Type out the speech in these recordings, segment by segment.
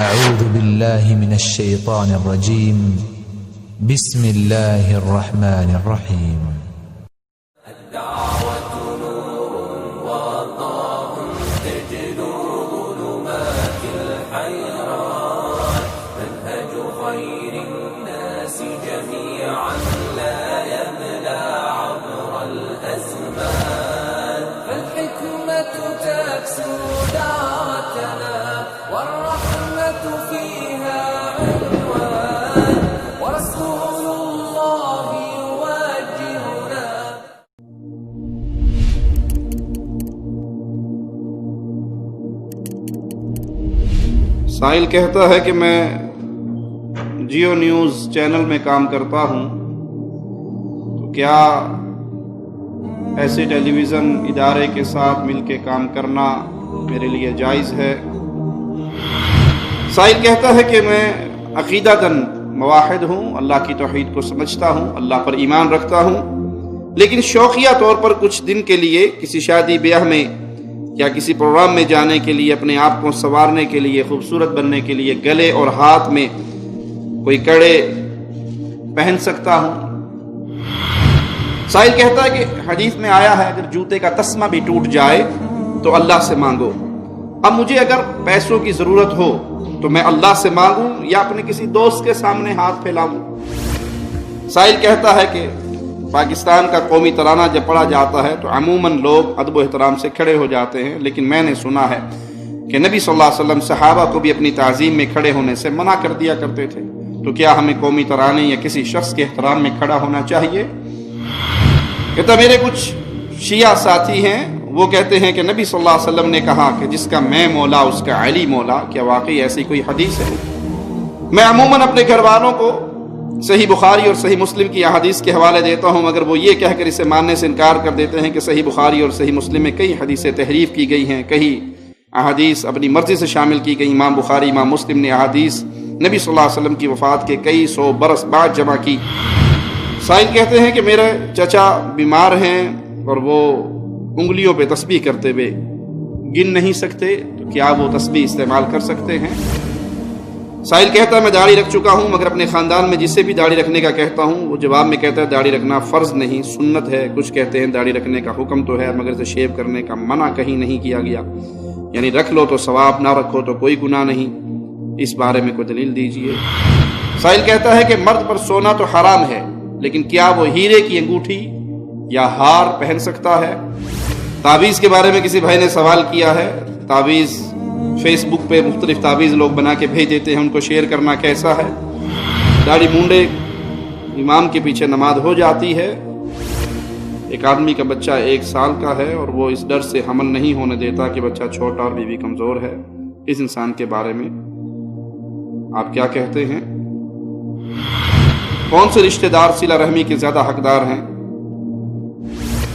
أعوذ بالله من الشيطان الرجيم. بسم الله الرحمن الرحيم. الدعوة نور وضاء تجلو ظلمات الحيران، منهج خير الناس جميعا لا يبلى عبر الأزمان، فالحكمة تكسو دعوتنا والرحمة فيها عنوان، ورسول الله يوجهنا. سائل کہتا ہے کہ میں جیو نیوز چینل میں کام کرتا ہوں، تو کیا ایسے ٹیلی ویژن ادارے کے ساتھ مل کے کام کرنا میرے لیے جائز ہے؟ سائل کہتا ہے کہ میں عقیدتاً موحد ہوں، اللہ کی توحید کو سمجھتا ہوں، اللہ پر ایمان رکھتا ہوں، لیکن شوقیہ طور پر کچھ دن کے لیے کسی شادی بیاہ میں یا کسی پروگرام میں جانے کے لیے، اپنے آپ کو سنوارنے کے لیے، خوبصورت بننے کے لیے گلے اور ہاتھ میں کوئی کڑے پہن سکتا ہوں۔ سائل کہتا ہے کہ حدیث میں آیا ہے اگر جوتے کا تسمہ بھی ٹوٹ جائے تو اللہ سے مانگو۔ اب مجھے اگر پیسوں کی ضرورت ہو تو میں اللہ سے مانگوں یا اپنے کسی دوست کے سامنے ہاتھ پھیلاؤں؟ سائل کہتا ہے کہ پاکستان کا قومی ترانہ جب پڑھا جاتا ہے تو عموماً لوگ ادب و احترام سے کھڑے ہو جاتے ہیں، لیکن میں نے سنا ہے کہ نبی صلی اللہ علیہ وسلم صحابہ کو بھی اپنی تعظیم میں کھڑے ہونے سے منع کر دیا کرتے تھے، تو کیا ہمیں قومی ترانے یا کسی شخص کے احترام میں کھڑا ہونا چاہیے؟ کہتا میرے کچھ شیعہ ساتھی ہیں، وہ کہتے ہیں کہ نبی صلی اللہ علیہ وسلم نے کہا کہ جس کا میں مولا اس کا علی مولا۔ کیا واقعی ایسی کوئی حدیث ہے؟ میں عموماً اپنے گھر والوں کو صحیح بخاری اور صحیح مسلم کی احادیث کے حوالے دیتا ہوں، مگر وہ یہ کہہ کر اسے ماننے سے انکار کر دیتے ہیں کہ صحیح بخاری اور صحیح مسلم میں کئی حدیثیں تحریف کی گئی ہیں، کئی احادیث اپنی مرضی سے شامل کی گئی۔ امام بخاری، امام مسلم نے احادیث نبی صلی اللہ علیہ وسلم کی وفات کے کئی سو برس بعد جمع کی۔ سائل کہتے ہیں کہ میرے چچا بیمار ہیں اور وہ انگلیوں پہ تسبیح کرتے ہوئے گن نہیں سکتے، تو کیا وہ تسبیح استعمال کر سکتے ہیں؟ سائل کہتا ہے میں داڑھی رکھ چکا ہوں، مگر اپنے خاندان میں جسے بھی داڑھی رکھنے کا کہتا ہوں وہ جواب میں کہتا ہے داڑھی رکھنا فرض نہیں، سنت ہے۔ کچھ کہتے ہیں داڑھی رکھنے کا حکم تو ہے مگر اسے شیو کرنے کا منع کہیں نہیں کیا گیا، یعنی رکھ لو تو ثواب، نہ رکھو تو کوئی گناہ نہیں۔ اس بارے میں کوئی دلیل دیجیے۔ سائل کہتا ہے کہ مرد پر سونا تو حرام ہے، لیکن کیا وہ ہیرے کی انگوٹھی یا ہار پہن سکتا ہے؟ تعویذ کے بارے میں کسی بھائی نے سوال کیا ہے۔ تعویذ فیس بک پہ مختلف تعویذ لوگ بنا کے بھیج دیتے ہیں، ان کو شیئر کرنا کیسا ہے؟ داڑھی مونڈے امام کے پیچھے نماز ہو جاتی ہے۔ ایک آدمی کا بچہ 1 سال کا ہے اور وہ اس ڈر سے حمل نہیں ہونے دیتا کہ بچہ چھوٹا اور بیوی کمزور ہے، اس انسان کے بارے میں آپ کیا کہتے ہیں؟ کون سے رشتہ دار صلہ رحمی کے زیادہ حقدار ہیں؟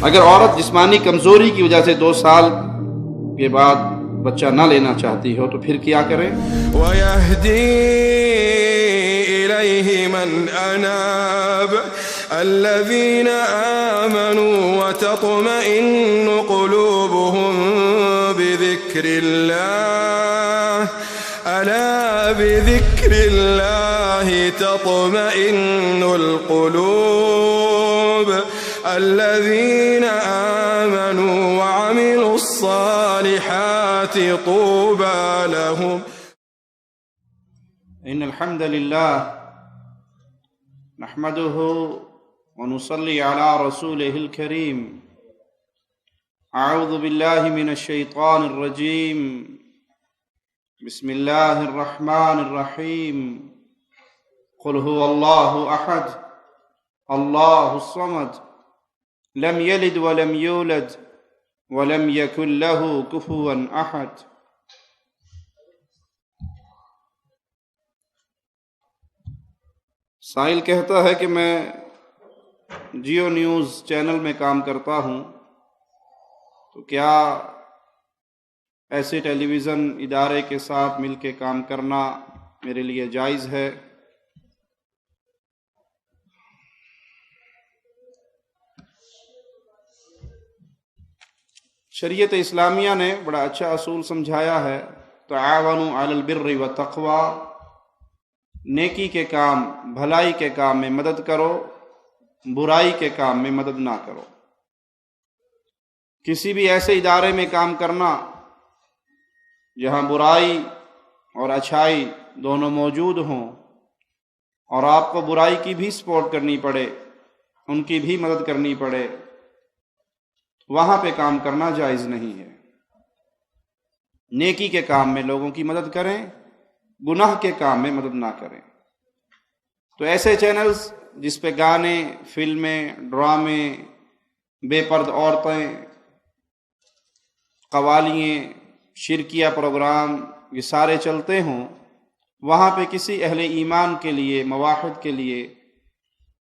اگر عورت جسمانی کمزوری کی وجہ سے 2 سال کے بعد بچہ نہ لینا چاہتی ہو تو پھر کیا کریں؟ وَيَهْدِي إِلَيْهِ مَنْ أَنَابَ الَّذِينَ آمَنُوا وَتَطْمَئِنُّ قُلُوبُهُم بِذِكْرِ اللَّهِ أَلَا بِذِكْرِ اللَّهِ تَطْمَئِنُّ الْقُلُوبُ الذين آمنوا وعملوا الصالحات طوبى لهم. إن الحمد لله نحمده ونصلي على رسوله الكريم. أعوذ بالله من الشيطان الرجيم. بسم الله الرحمن الرحيم. قل هو الله أحد الله الصمد لم يلد ولم يولد ولم يكن له كفوا احد. سائل کہتا ہے کہ میں جیو نیوز چینل میں کام کرتا ہوں، تو کیا ایسے ٹیلی ویژن ادارے کے ساتھ مل کے کام کرنا میرے لیے جائز ہے؟ شریعت اسلامیہ نے بڑا اچھا اصول سمجھایا ہے تعاونوا علی البر والتقوی، نیکی کے کام، بھلائی کے کام میں مدد کرو، برائی کے کام میں مدد نہ کرو۔ کسی بھی ایسے ادارے میں کام کرنا جہاں برائی اور اچھائی دونوں موجود ہوں اور آپ کو برائی کی بھی سپورٹ کرنی پڑے، ان کی بھی مدد کرنی پڑے، وہاں پہ کام کرنا جائز نہیں ہے۔ نیکی کے کام میں لوگوں کی مدد کریں، گناہ کے کام میں مدد نہ کریں۔ تو ایسے چینلز جس پہ گانے، فلمیں، ڈرامے، بے پرد عورتیں، قوالیاں، شرکیہ پروگرام یہ سارے چلتے ہوں، وہاں پہ کسی اہل ایمان کے لیے، موحد کے لیے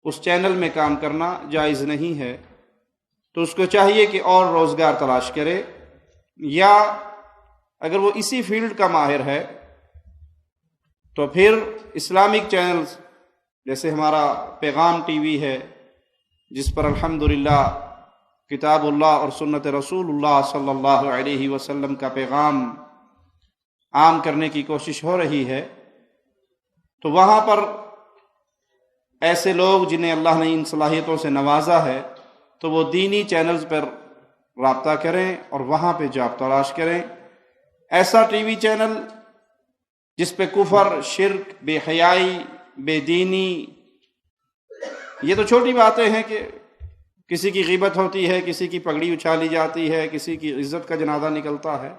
اس چینل میں کام کرنا جائز نہیں ہے۔ تو اس کو چاہیے کہ اور روزگار تلاش کرے، یا اگر وہ اسی فیلڈ کا ماہر ہے تو پھر اسلامک چینلز جیسے ہمارا پیغام ٹی وی ہے، جس پر الحمدللہ کتاب اللہ اور سنت رسول اللہ صلی اللہ علیہ وسلم کا پیغام عام کرنے کی کوشش ہو رہی ہے، تو وہاں پر ایسے لوگ جنہیں اللہ نے ان صلاحیتوں سے نوازا ہے تو وہ دینی چینلز پر رابطہ کریں اور وہاں پہ جاب تلاش کریں۔ ایسا ٹی وی چینل جس پہ کفر، شرک، بے حیائی، بے دینی، یہ تو چھوٹی باتیں ہیں کہ کسی کی غیبت ہوتی ہے، کسی کی پگڑی اچھالی جاتی ہے، کسی کی عزت کا جنازہ نکلتا ہے،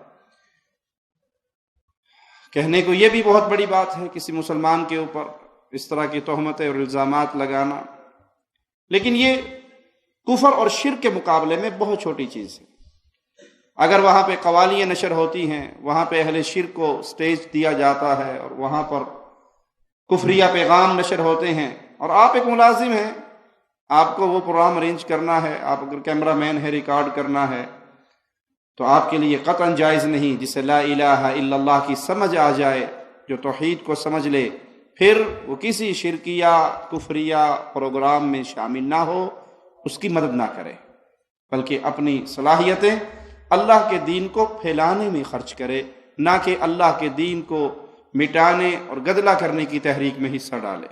کہنے کو یہ بھی بہت بڑی بات ہے کسی مسلمان کے اوپر اس طرح کی تہمتیں اور الزامات لگانا، لیکن یہ کفر اور شرک کے مقابلے میں بہت چھوٹی چیز ہے۔ اگر وہاں پہ قوالیاں نشر ہوتی ہیں، وہاں پہ اہل شرک کو سٹیج دیا جاتا ہے اور وہاں پر کفریہ پیغام نشر ہوتے ہیں، اور آپ ایک ملازم ہیں، آپ کو وہ پروگرام ارینج کرنا ہے، آپ اگر کیمرہ مین ہے، ریکارڈ کرنا ہے، تو آپ کے لیے قطعاً جائز نہیں۔ جسے لا الہ الا اللہ کی سمجھ آ جائے، جو توحید کو سمجھ لے، پھر وہ کسی شرکیہ کفریہ پروگرام میں شامل نہ ہو، اس کی مدد نہ کرے، بلکہ اپنی صلاحیتیں اللہ کے دین کو پھیلانے میں خرچ کرے، نہ کہ اللہ کے دین کو مٹانے اور گدلہ کرنے کی تحریک میں حصہ ڈالے۔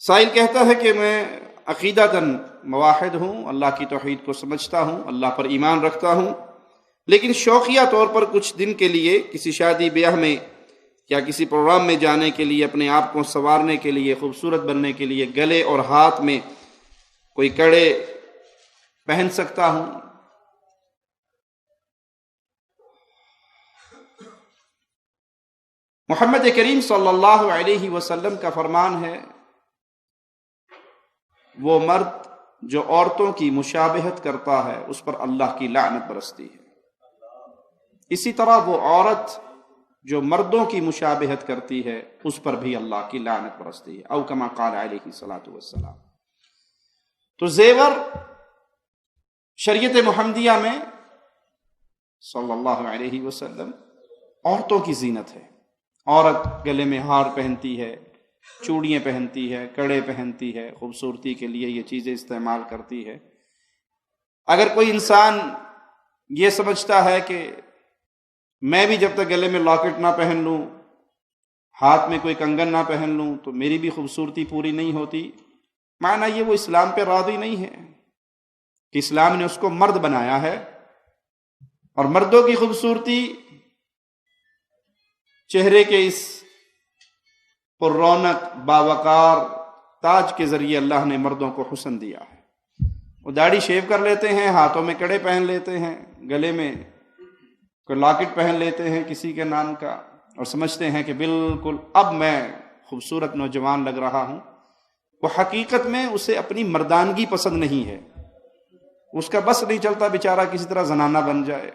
سائل کہتا ہے کہ میں عقیدتاً موحد ہوں، اللہ کی توحید کو سمجھتا ہوں، اللہ پر ایمان رکھتا ہوں، لیکن شوقیہ طور پر کچھ دن کے لیے کسی شادی بیاہ میں یا کسی پروگرام میں جانے کے لیے، اپنے آپ کو سنوارنے کے لیے، خوبصورت بننے کے لیے گلے اور ہاتھ میں کوئی کڑے پہن سکتا ہوں۔ محمد کریم صلی اللہ علیہ وسلم کا فرمان ہے، وہ مرد جو عورتوں کی مشابہت کرتا ہے اس پر اللہ کی لعنت برستی ہے، اسی طرح وہ عورت جو مردوں کی مشابہت کرتی ہے اس پر بھی اللہ کی لعنت برستی ہے، او کما قال علیہ الصلوۃ والسلام۔ تو زیور شریعت محمدیہ میں صلی اللہ علیہ وسلم عورتوں کی زینت ہے۔ عورت گلے میں ہار پہنتی ہے، چوڑیاں پہنتی ہے، کڑے پہنتی ہے، خوبصورتی کے لیے یہ چیزیں استعمال کرتی ہے۔ اگر کوئی انسان یہ سمجھتا ہے کہ میں بھی جب تک گلے میں لاکٹ نہ پہن لوں، ہاتھ میں کوئی کنگن نہ پہن لوں تو میری بھی خوبصورتی پوری نہیں ہوتی، معنی یہ وہ اسلام پہ راضی نہیں ہے کہ اسلام نے اس کو مرد بنایا ہے، اور مردوں کی خوبصورتی چہرے کے اس پر رونق باوقار تاج کے ذریعے اللہ نے مردوں کو حسن دیا ہے۔ وہ داڑھی شیو کر لیتے ہیں، ہاتھوں میں کڑے پہن لیتے ہیں، گلے میں کوئی لاکٹ پہن لیتے ہیں کسی کے نام کا، اور سمجھتے ہیں کہ بالکل اب میں خوبصورت نوجوان لگ رہا ہوں۔ وہ حقیقت میں اسے اپنی مردانگی پسند نہیں ہے، اس کا بس نہیں چلتا بیچارہ کسی طرح زنانہ بن جائے۔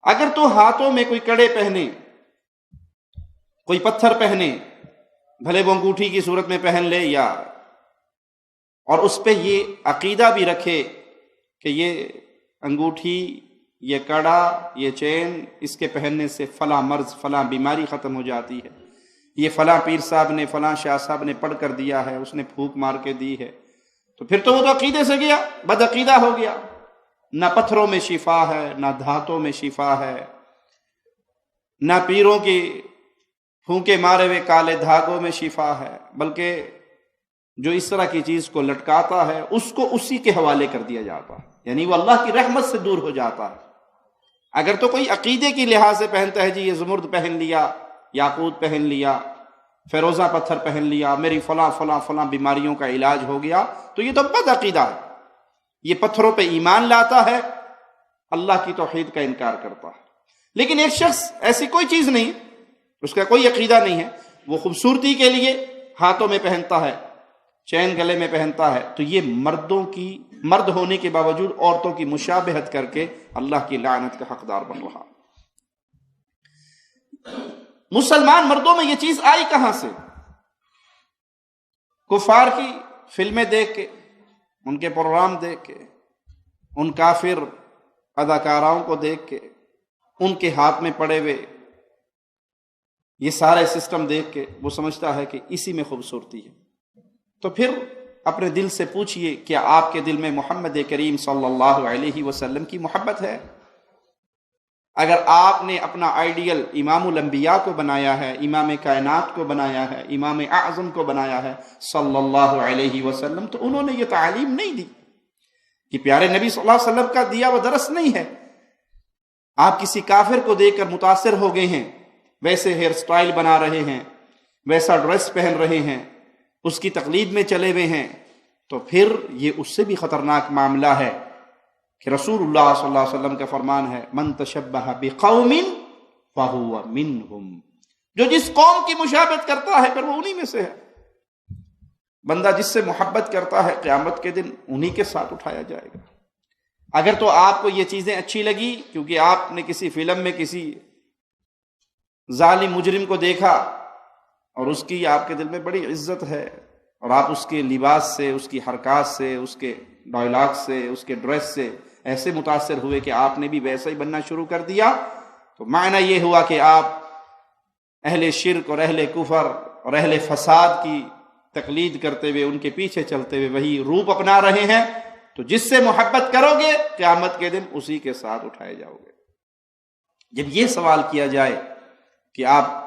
اگر تو ہاتھوں میں کوئی کڑے پہنے، کوئی پتھر پہنے، بھلے وہ انگوٹھی کی صورت میں پہن لے، یا اور اس پہ یہ عقیدہ بھی رکھے کہ یہ انگوٹھی، یہ کڑا، یہ چین، اس کے پہننے سے فلاں مرض، فلاں بیماری ختم ہو جاتی ہے، یہ فلاں پیر صاحب نے، فلاں شاہ صاحب نے پڑھ کر دیا ہے، اس نے پھونک مار کے دی ہے، تو پھر تو وہ تو عقیدے سے گیا، بد عقیدہ ہو گیا۔ نہ پتھروں میں شفا ہے، نہ دھاتوں میں شفا ہے، نہ پیروں کی پھونکے مارے ہوئے کالے دھاگوں میں شفا ہے، بلکہ جو اس طرح کی چیز کو لٹکاتا ہے اس کو اسی کے حوالے کر دیا جاتا ہے، یعنی وہ اللہ کی رحمت سے دور ہو جاتا ہے۔ اگر تو کوئی عقیدے کی لحاظ سے پہنتا ہے، جی یہ زمرد پہن لیا، یاقوت پہن لیا، فیروزہ پتھر پہن لیا، میری فلاں فلاں فلاں بیماریوں کا علاج ہو گیا، تو یہ تو بد عقیدہ ہے، یہ پتھروں پہ ایمان لاتا ہے، اللہ کی توحید کا انکار کرتا ہے۔ لیکن ایک شخص ایسی کوئی چیز نہیں، اس کا کوئی عقیدہ نہیں ہے، وہ خوبصورتی کے لیے ہاتھوں میں پہنتا ہے، چین گلے میں پہنتا ہے، تو یہ مرد ہونے کے باوجود عورتوں کی مشابہت کر کے اللہ کی لعنت کا حقدار بن رہا۔ مسلمان مردوں میں یہ چیز آئی کہاں سے؟ کفار کی فلمیں دیکھ کے، ان کے پروگرام دیکھ کے، ان کافر اداکاراؤں کو دیکھ کے، ان کے ہاتھ میں پڑے ہوئے یہ سارے سسٹم دیکھ کے وہ سمجھتا ہے کہ اسی میں خوبصورتی ہے۔ تو پھر اپنے دل سے پوچھئے، کیا آپ کے دل میں محمد کریم صلی اللہ علیہ وسلم کی محبت ہے؟ اگر آپ نے اپنا آئیڈیل امام الانبیاء کو بنایا ہے، امام کائنات کو بنایا ہے، امام اعظم کو بنایا ہے صلی اللہ علیہ وسلم، تو انہوں نے یہ تعلیم نہیں دی کہ پیارے نبی صلی اللہ علیہ وسلم کا دیا وہ درس نہیں ہے۔ آپ کسی کافر کو دیکھ کر متاثر ہو گئے ہیں، ویسے ہیئر سٹائل بنا رہے ہیں، ویسا ڈریس پہن رہے ہیں، اس کی تقلید میں چلے ہوئے ہیں، تو پھر یہ اس سے بھی خطرناک معاملہ ہے کہ رسول اللہ صلی اللہ علیہ وسلم کا فرمان ہے، من تشبہ بقوم فہو منہم، جو جس قوم کی مشابہت کرتا ہے پھر وہ انہی میں سے ہے۔ بندہ جس سے محبت کرتا ہے قیامت کے دن انہی کے ساتھ اٹھایا جائے گا۔ اگر تو آپ کو یہ چیزیں اچھی لگی کیونکہ آپ نے کسی فلم میں کسی ظالم مجرم کو دیکھا اور اس کی آپ کے دل میں بڑی عزت ہے، اور آپ اس کے لباس سے، اس کی حرکات سے، اس کے ڈائلاگ سے، اس کے ڈریس سے ایسے متاثر ہوئے کہ آپ نے بھی ویسا ہی بننا شروع کر دیا، تو معنی یہ ہوا کہ آپ اہل شرک اور اہل کفر اور اہل فساد کی تقلید کرتے ہوئے، ان کے پیچھے چلتے ہوئے وہی روپ اپنا رہے ہیں۔ تو جس سے محبت کرو گے قیامت کے دن اسی کے ساتھ اٹھائے جاؤ گے۔ جب یہ سوال کیا جائے کہ آپ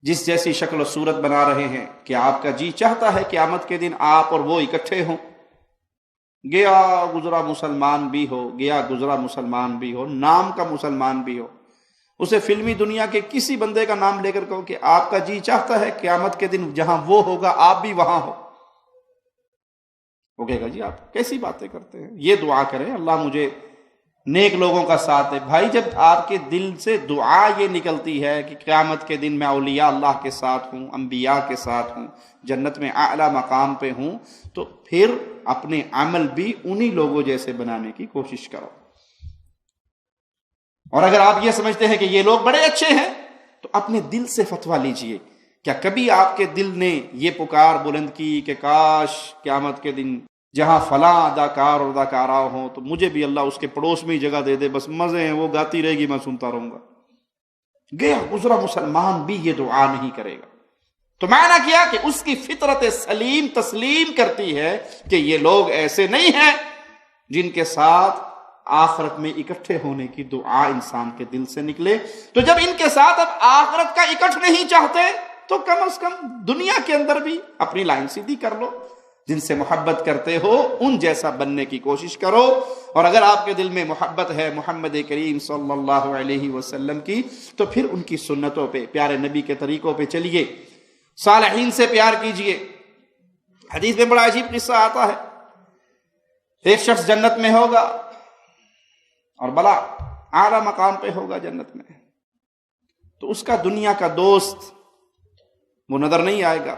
جس جیسی شکل و صورت بنا رہے ہیں، کہ آپ کا جی چاہتا ہے قیامت کے دن آپ اور وہ اکٹھے ہوں، گیا گزرا مسلمان بھی ہو، گیا گزرا مسلمان بھی ہو، نام کا مسلمان بھی ہو، اسے فلمی دنیا کے کسی بندے کا نام لے کر کہو کہ آپ کا جی چاہتا ہے قیامت کے دن جہاں وہ ہوگا آپ بھی وہاں ہو، وہ کہے گا جی آپ کیسی باتیں کرتے ہیں۔ یہ دعا کریں، اللہ مجھے نیک لوگوں کا ساتھ دے۔ بھائی جب آپ کے دل سے دعا یہ نکلتی ہے کہ قیامت کے دن میں اولیاء اللہ کے ساتھ ہوں، انبیاء کے ساتھ ہوں، جنت میں اعلیٰ مقام پہ ہوں، تو پھر اپنے عمل بھی انہی لوگوں جیسے بنانے کی کوشش کرو۔ اور اگر آپ یہ سمجھتے ہیں کہ یہ لوگ بڑے اچھے ہیں تو اپنے دل سے فتویٰ لیجئے۔ کیا کبھی آپ کے دل نے یہ پکار بلند کی کہ کاش قیامت کے دن جہاں فلاں اداکار اور اداکارہ ہوں تو مجھے بھی اللہ اس کے پڑوس میں ہی جگہ دے دے، بس مزے ہیں، وہ گاتی رہے گی میں سنتا رہوں گا؟ گیا گزرا مسلمان بھی یہ دعا نہیں کرے گا۔ تو معنی کیا کہ اس کی فطرت سلیم تسلیم کرتی ہے کہ یہ لوگ ایسے نہیں ہیں جن کے ساتھ آخرت میں اکٹھے ہونے کی دعا انسان کے دل سے نکلے۔ تو جب ان کے ساتھ اب آخرت کا اکٹھ نہیں چاہتے تو کم از کم دنیا کے اندر بھی اپنی لائن سیدھی کر لو، جن سے محبت کرتے ہو ان جیسا بننے کی کوشش کرو۔ اور اگر آپ کے دل میں محبت ہے محمد کریم صلی اللہ علیہ وسلم کی تو پھر ان کی سنتوں پہ، پیارے نبی کے طریقوں پہ چلیے، صالحین سے پیار کیجئے۔ حدیث میں بڑا عجیب قصہ آتا ہے، ایک شخص جنت میں ہوگا اور بڑا اعلیٰ مقام پہ ہوگا جنت میں، تو اس کا دنیا کا دوست وہ نظر نہیں آئے گا۔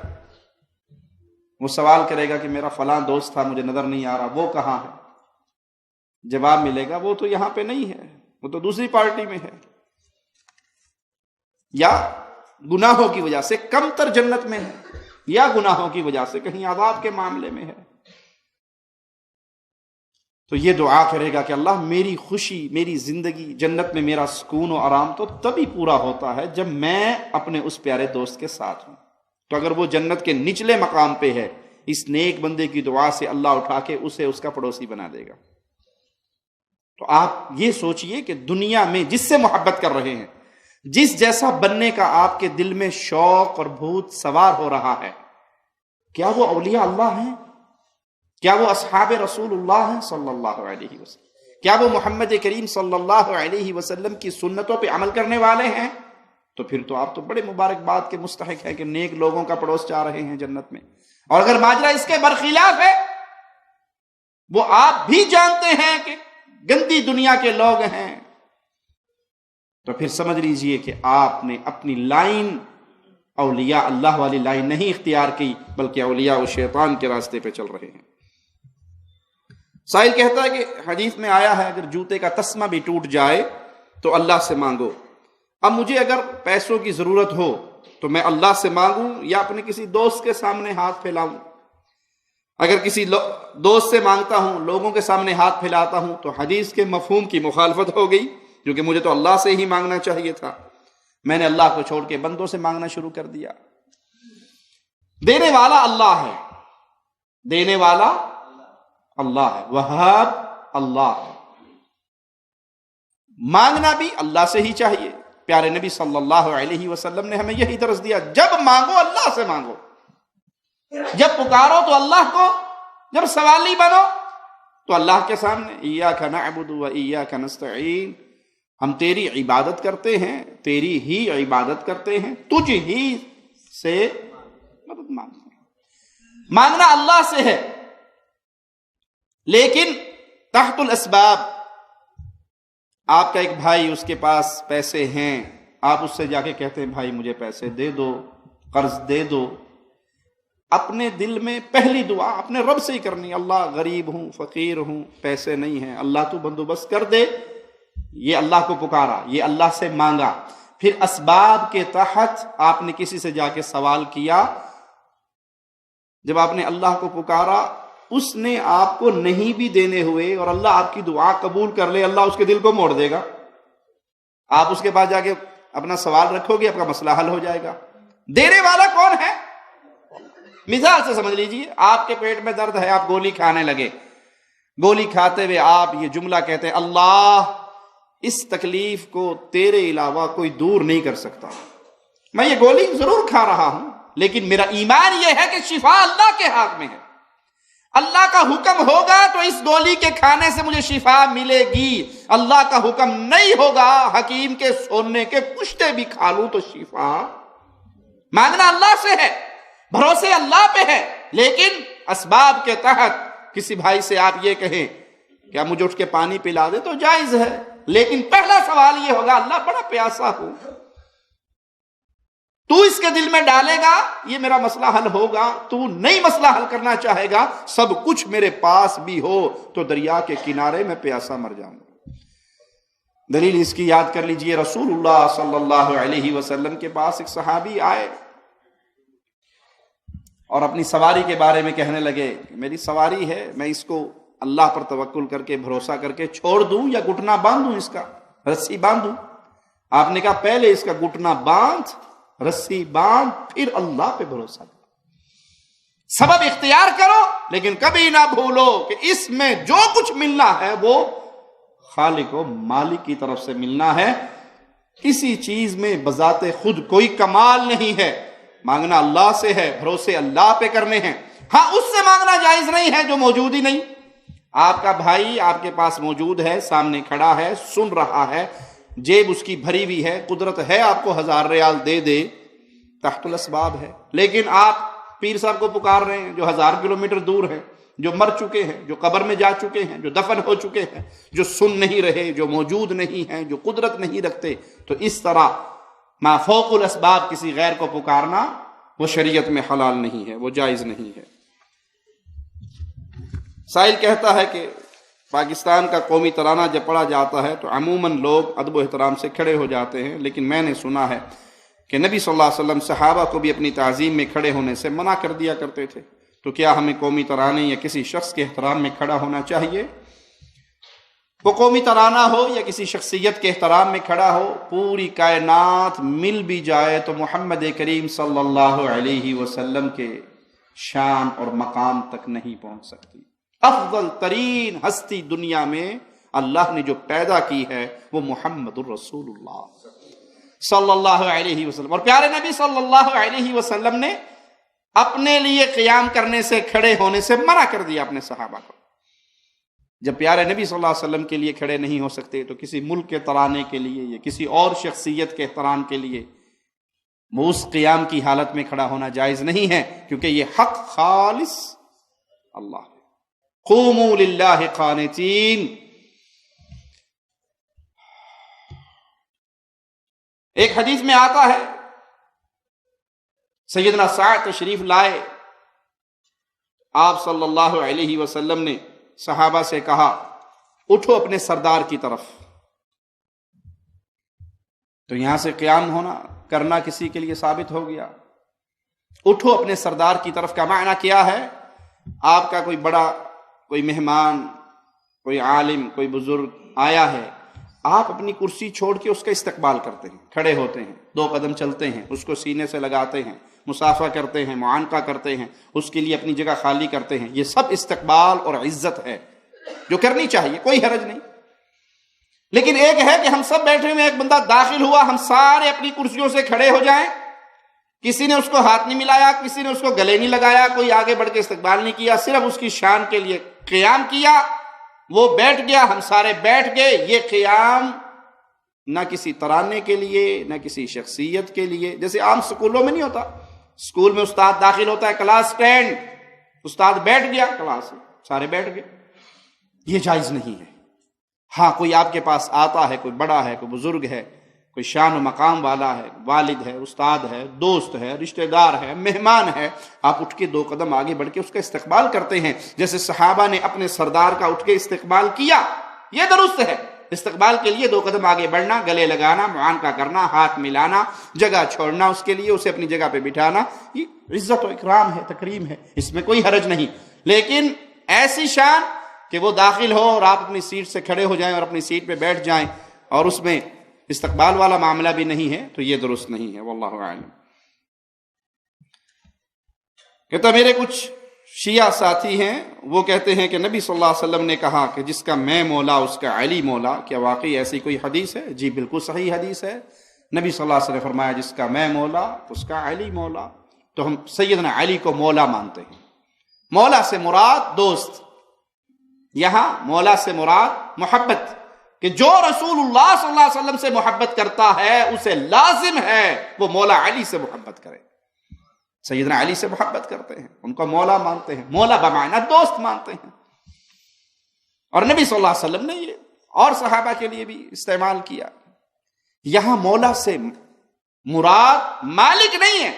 وہ سوال کرے گا کہ میرا فلاں دوست تھا مجھے نظر نہیں آ رہا، وہ کہاں ہے؟ جواب ملے گا وہ تو یہاں پہ نہیں ہے، وہ تو دوسری پارٹی میں ہے، یا گناہوں کی وجہ سے کم تر جنت میں ہے، یا گناہوں کی وجہ سے کہیں عذاب کے معاملے میں ہے۔ تو یہ دعا کرے گا کہ اللہ میری خوشی، میری زندگی، جنت میں میرا سکون و آرام تو تبھی پورا ہوتا ہے جب میں اپنے اس پیارے دوست کے ساتھ ہوں۔ تو اگر وہ جنت کے نچلے مقام پہ ہے، اس نیک بندے کی دعا سے اللہ اٹھا کے اسے اس کا پڑوسی بنا دے گا۔ تو آپ یہ سوچئے کہ دنیا میں جس سے محبت کر رہے ہیں، جس جیسا بننے کا آپ کے دل میں شوق اور بھوت سوار ہو رہا ہے، کیا وہ اولیاء اللہ ہیں؟ کیا وہ اصحاب رسول اللہ ہیں صلی اللہ علیہ وسلم؟ کیا وہ محمد کریم صلی اللہ علیہ وسلم کی سنتوں پہ عمل کرنے والے ہیں؟ تو پھر تو آپ تو بڑے مبارکباد کے مستحق ہیں کہ نیک لوگوں کا پڑوس جا رہے ہیں جنت میں۔ اور اگر ماجرا اس کے برخلاف ہے، وہ آپ بھی جانتے ہیں کہ گندی دنیا کے لوگ ہیں، تو پھر سمجھ لیجئے کہ آپ نے اپنی لائن اولیاء اللہ والی لائن نہیں اختیار کی، بلکہ اولیاء و شیطان کے راستے پہ چل رہے ہیں۔ سائل کہتا ہے کہ حدیث میں آیا ہے اگر جوتے کا تسمہ بھی ٹوٹ جائے تو اللہ سے مانگو۔ اب مجھے اگر پیسوں کی ضرورت ہو تو میں اللہ سے مانگوں یا اپنے کسی دوست کے سامنے ہاتھ پھیلاؤں؟ اگر کسی دوست سے مانگتا ہوں، لوگوں کے سامنے ہاتھ پھیلاتا ہوں، تو حدیث کے مفہوم کی مخالفت ہو گئی، کیونکہ مجھے تو اللہ سے ہی مانگنا چاہیے تھا۔ میں نے اللہ کو چھوڑ کے بندوں سے مانگنا شروع کر دیا۔ دینے والا اللہ ہے، دینے والا اللہ ہے، وہاب اللہ ہے، مانگنا بھی اللہ سے ہی چاہیے۔ پیارے نبی صلی اللہ علیہ وسلم نے ہمیں یہی درس دیا، جب مانگو اللہ سے مانگو، جب پکارو تو اللہ کو، جب سوالی بنو تو اللہ کے سامنے ایاک نعبد و ایاک نستعین، ہم تیری عبادت کرتے ہیں، تیری ہی عبادت کرتے ہیں، تجھ ہی سے مدد مانگتے ہیں۔ مانگنا اللہ سے ہے، لیکن تحت الاسباب۔ آپ کا ایک بھائی، اس کے پاس پیسے ہیں، آپ اس سے جا کے کہتے ہیں بھائی مجھے پیسے دے دو، قرض دے دو۔ اپنے دل میں پہلی دعا اپنے رب سے ہی کرنی، اللہ غریب ہوں، فقیر ہوں، پیسے نہیں ہیں، اللہ تو بندوبست کر دے۔ یہ اللہ کو پکارا، یہ اللہ سے مانگا۔ پھر اسباب کے تحت آپ نے کسی سے جا کے سوال کیا، جب آپ نے اللہ کو پکارا، اس نے آپ کو نہیں بھی دینے ہوئے اور اللہ آپ کی دعا قبول کر لے، اللہ اس کے دل کو موڑ دے گا۔ آپ اس کے پاس جا کے اپنا سوال رکھو گے، آپ کا مسئلہ حل ہو جائے گا۔ دینے والا کون ہے؟ مثال سے سمجھ لیجئے، آپ کے پیٹ میں درد ہے، آپ گولی کھانے لگے، گولی کھاتے ہوئے آپ یہ جملہ کہتے ہیں، اللہ اس تکلیف کو تیرے علاوہ کوئی دور نہیں کر سکتا، میں یہ گولی ضرور کھا رہا ہوں، لیکن میرا ایمان یہ ہے کہ شفا اللہ کے ہاتھ میں ہے، اللہ کا حکم ہوگا تو اس گولی کے کھانے سے مجھے شفا ملے گی، اللہ کا حکم نہیں ہوگا، حکیم کے سونے کے پشتے بھی کھا لوں تو شفا۔ مانگنا اللہ سے ہے، بھروسے اللہ پہ ہے، لیکن اسباب کے تحت کسی بھائی سے آپ یہ کہیں کیا مجھے اٹھ کے پانی پلا دے، تو جائز ہے، لیکن پہلا سوال یہ ہوگا اللہ بڑا پیاسا ہوں، تو اس کے دل میں ڈالے گا یہ میرا مسئلہ حل ہوگا، تو نہیں مسئلہ حل کرنا چاہے گا، سب کچھ میرے پاس بھی ہو تو دریا کے کنارے میں پیاسا مر جاؤں گا۔ دلیل اس کی یاد کر لیجئے، رسول اللہ صلی اللہ علیہ وسلم کے پاس ایک صحابی آئے اور اپنی سواری کے بارے میں کہنے لگے کہ میری سواری ہے، میں اس کو اللہ پر توکل کر کے بھروسہ کر کے چھوڑ دوں یا گھٹنا باندھوں، اس کا رسی باندھوں؟ آپ نے کہا پہلے اس کا گھٹنا باندھ، رسی باندھ، پھر اللہ پہ بھروسہ کرو، سبب اختیار کرو، لیکن کبھی نہ بھولو کہ اس میں جو کچھ ملنا ہے وہ خالق و مالک کی طرف سے ملنا ہے، کسی چیز میں بذات خود کوئی کمال نہیں ہے، مانگنا اللہ سے ہے، بھروسے اللہ پہ کرنے ہیں۔ ہاں اس سے مانگنا جائز نہیں ہے جو موجود ہی نہیں۔ آپ کا بھائی آپ کے پاس موجود ہے، سامنے کھڑا ہے، سن رہا ہے، جیب اس کی بھری ہوئی ہے، قدرت ہے آپ کو 1000 ریال دے دے، تحت الاسباب ہے، لیکن آپ پیر صاحب کو پکار رہے ہیں جو 1000 کلومیٹر دور ہیں، جو مر چکے ہیں، جو قبر میں جا چکے ہیں، جو دفن ہو چکے ہیں، جو سن نہیں رہے، جو موجود نہیں ہیں، جو قدرت نہیں رکھتے۔ تو اس طرح ما فوق الاسباب کسی غیر کو پکارنا وہ شریعت میں حلال نہیں ہے، وہ جائز نہیں ہے۔ سائل کہتا ہے کہ پاکستان کا قومی ترانہ جب پڑھا جاتا ہے تو عموماً لوگ ادب و احترام سے کھڑے ہو جاتے ہیں، لیکن میں نے سنا ہے کہ نبی صلی اللہ علیہ وسلم صحابہ کو بھی اپنی تعظیم میں کھڑے ہونے سے منع کر دیا کرتے تھے، تو کیا ہمیں قومی ترانے یا کسی شخص کے احترام میں کھڑا ہونا چاہیے؟ وہ قومی ترانہ ہو یا کسی شخصیت کے احترام میں کھڑا ہو، پوری کائنات مل بھی جائے تو محمد کریم صلی اللہ علیہ وسلم کے شان اور مقام تک نہیں پہنچ سکتی۔ افضل ترین ہستی دنیا میں اللہ نے جو پیدا کی ہے وہ محمد الرسول اللہ صلی اللہ علیہ وسلم، اور پیارے نبی صلی اللہ علیہ وسلم نے اپنے لیے قیام کرنے سے، کھڑے ہونے سے منع کر دیا اپنے صحابہ کو۔ جب پیارے نبی صلی اللہ علیہ وسلم کے لیے کھڑے نہیں ہو سکتے تو کسی ملک کے ترانے کے لیے یا کسی اور شخصیت کے احترام کے لیے وہ اس قیام کی حالت میں کھڑا ہونا جائز نہیں ہے، کیونکہ یہ حق خالص اللہ ہے۔ قوموا للہ قانتین۔ ایک حدیث میں آتا ہے، سیدنا سعد تشریف لائے، آپ صلی اللہ علیہ وسلم نے صحابہ سے کہا اٹھو اپنے سردار کی طرف۔ تو یہاں سے قیام ہونا کرنا کسی کے لیے ثابت ہو گیا۔ اٹھو اپنے سردار کی طرف کا معنی کیا ہے؟ آپ کا کوئی بڑا، کوئی مہمان، کوئی عالم، کوئی بزرگ آیا ہے، آپ اپنی کرسی چھوڑ کے اس کا استقبال کرتے ہیں، کھڑے ہوتے ہیں، 2 قدم چلتے ہیں، اس کو سینے سے لگاتے ہیں، مصافحہ کرتے ہیں، معانقہ کرتے ہیں، اس کے لیے اپنی جگہ خالی کرتے ہیں۔ یہ سب استقبال اور عزت ہے جو کرنی چاہیے، کوئی حرج نہیں۔ لیکن ایک ہے کہ ہم سب بیٹھے ہوئے، ایک بندہ داخل ہوا، ہم سارے اپنی کرسیوں سے کھڑے ہو جائیں، کسی نے اس کو ہاتھ نہیں ملایا، کسی نے اس کو گلے نہیں لگایا، کوئی آگے بڑھ کے استقبال نہیں کیا، صرف اس کی شان کے لیے قیام کیا، وہ بیٹھ گیا، ہم سارے بیٹھ گئے۔ یہ قیام نہ کسی ترانے کے لیے، نہ کسی شخصیت کے لیے، جیسے عام سکولوں میں نہیں ہوتا، سکول میں استاد داخل ہوتا ہے، کلاس اسٹینڈ، استاد بیٹھ گیا، کلاس سارے بیٹھ گئے، یہ جائز نہیں ہے۔ ہاں کوئی آپ کے پاس آتا ہے، کوئی بڑا ہے، کوئی بزرگ ہے، کوئی شان و مقام والا ہے، والد ہے، استاد ہے، دوست ہے، رشتہ دار ہے، مہمان ہے، آپ اٹھ کے 2 قدم آگے بڑھ کے اس کا استقبال کرتے ہیں، جیسے صحابہ نے اپنے سردار کا اٹھ کے استقبال کیا۔ یہ درست ہے، استقبال کے لیے 2 قدم آگے بڑھنا، گلے لگانا، معانقہ کرنا، ہاتھ ملانا، جگہ چھوڑنا اس کے لیے، اسے اپنی جگہ پہ بٹھانا، یہ عزت و اکرام ہے، تکریم ہے، اس میں کوئی حرج نہیں۔ لیکن ایسی شان کہ وہ داخل ہو اور آپ اپنی سیٹ سے کھڑے ہو جائیں اور اپنی سیٹ پہ بیٹھ جائیں اور اس میں استقبال والا معاملہ بھی نہیں ہے، تو یہ درست نہیں ہے، واللہ اعلم۔ کہتا میرے کچھ شیعہ ساتھی ہیں، وہ کہتے ہیں کہ نبی صلی اللہ علیہ وسلم نے کہا کہ جس کا میں مولا اس کا علی مولا، کیا واقعی ایسی کوئی حدیث ہے؟ جی بالکل صحیح حدیث ہے، نبی صلی اللہ علیہ وسلم نے فرمایا جس کا میں مولا اس کا علی مولا۔ تو ہم سیدنا علی کو مولا مانتے ہیں۔ مولا سے مراد دوست، یہاں مولا سے مراد محبت، کہ جو رسول اللہ صلی اللہ علیہ وسلم سے محبت کرتا ہے اسے لازم ہے وہ مولا علی سے محبت کرے۔ سیدنا علی سے محبت کرتے ہیں، ان کو مولا مانتے ہیں، مولا بمعنی دوست مانتے ہیں۔ اور نبی صلی اللہ علیہ وسلم نے یہ اور صحابہ کے لیے بھی استعمال کیا۔ یہاں مولا سے مراد مالک نہیں ہے،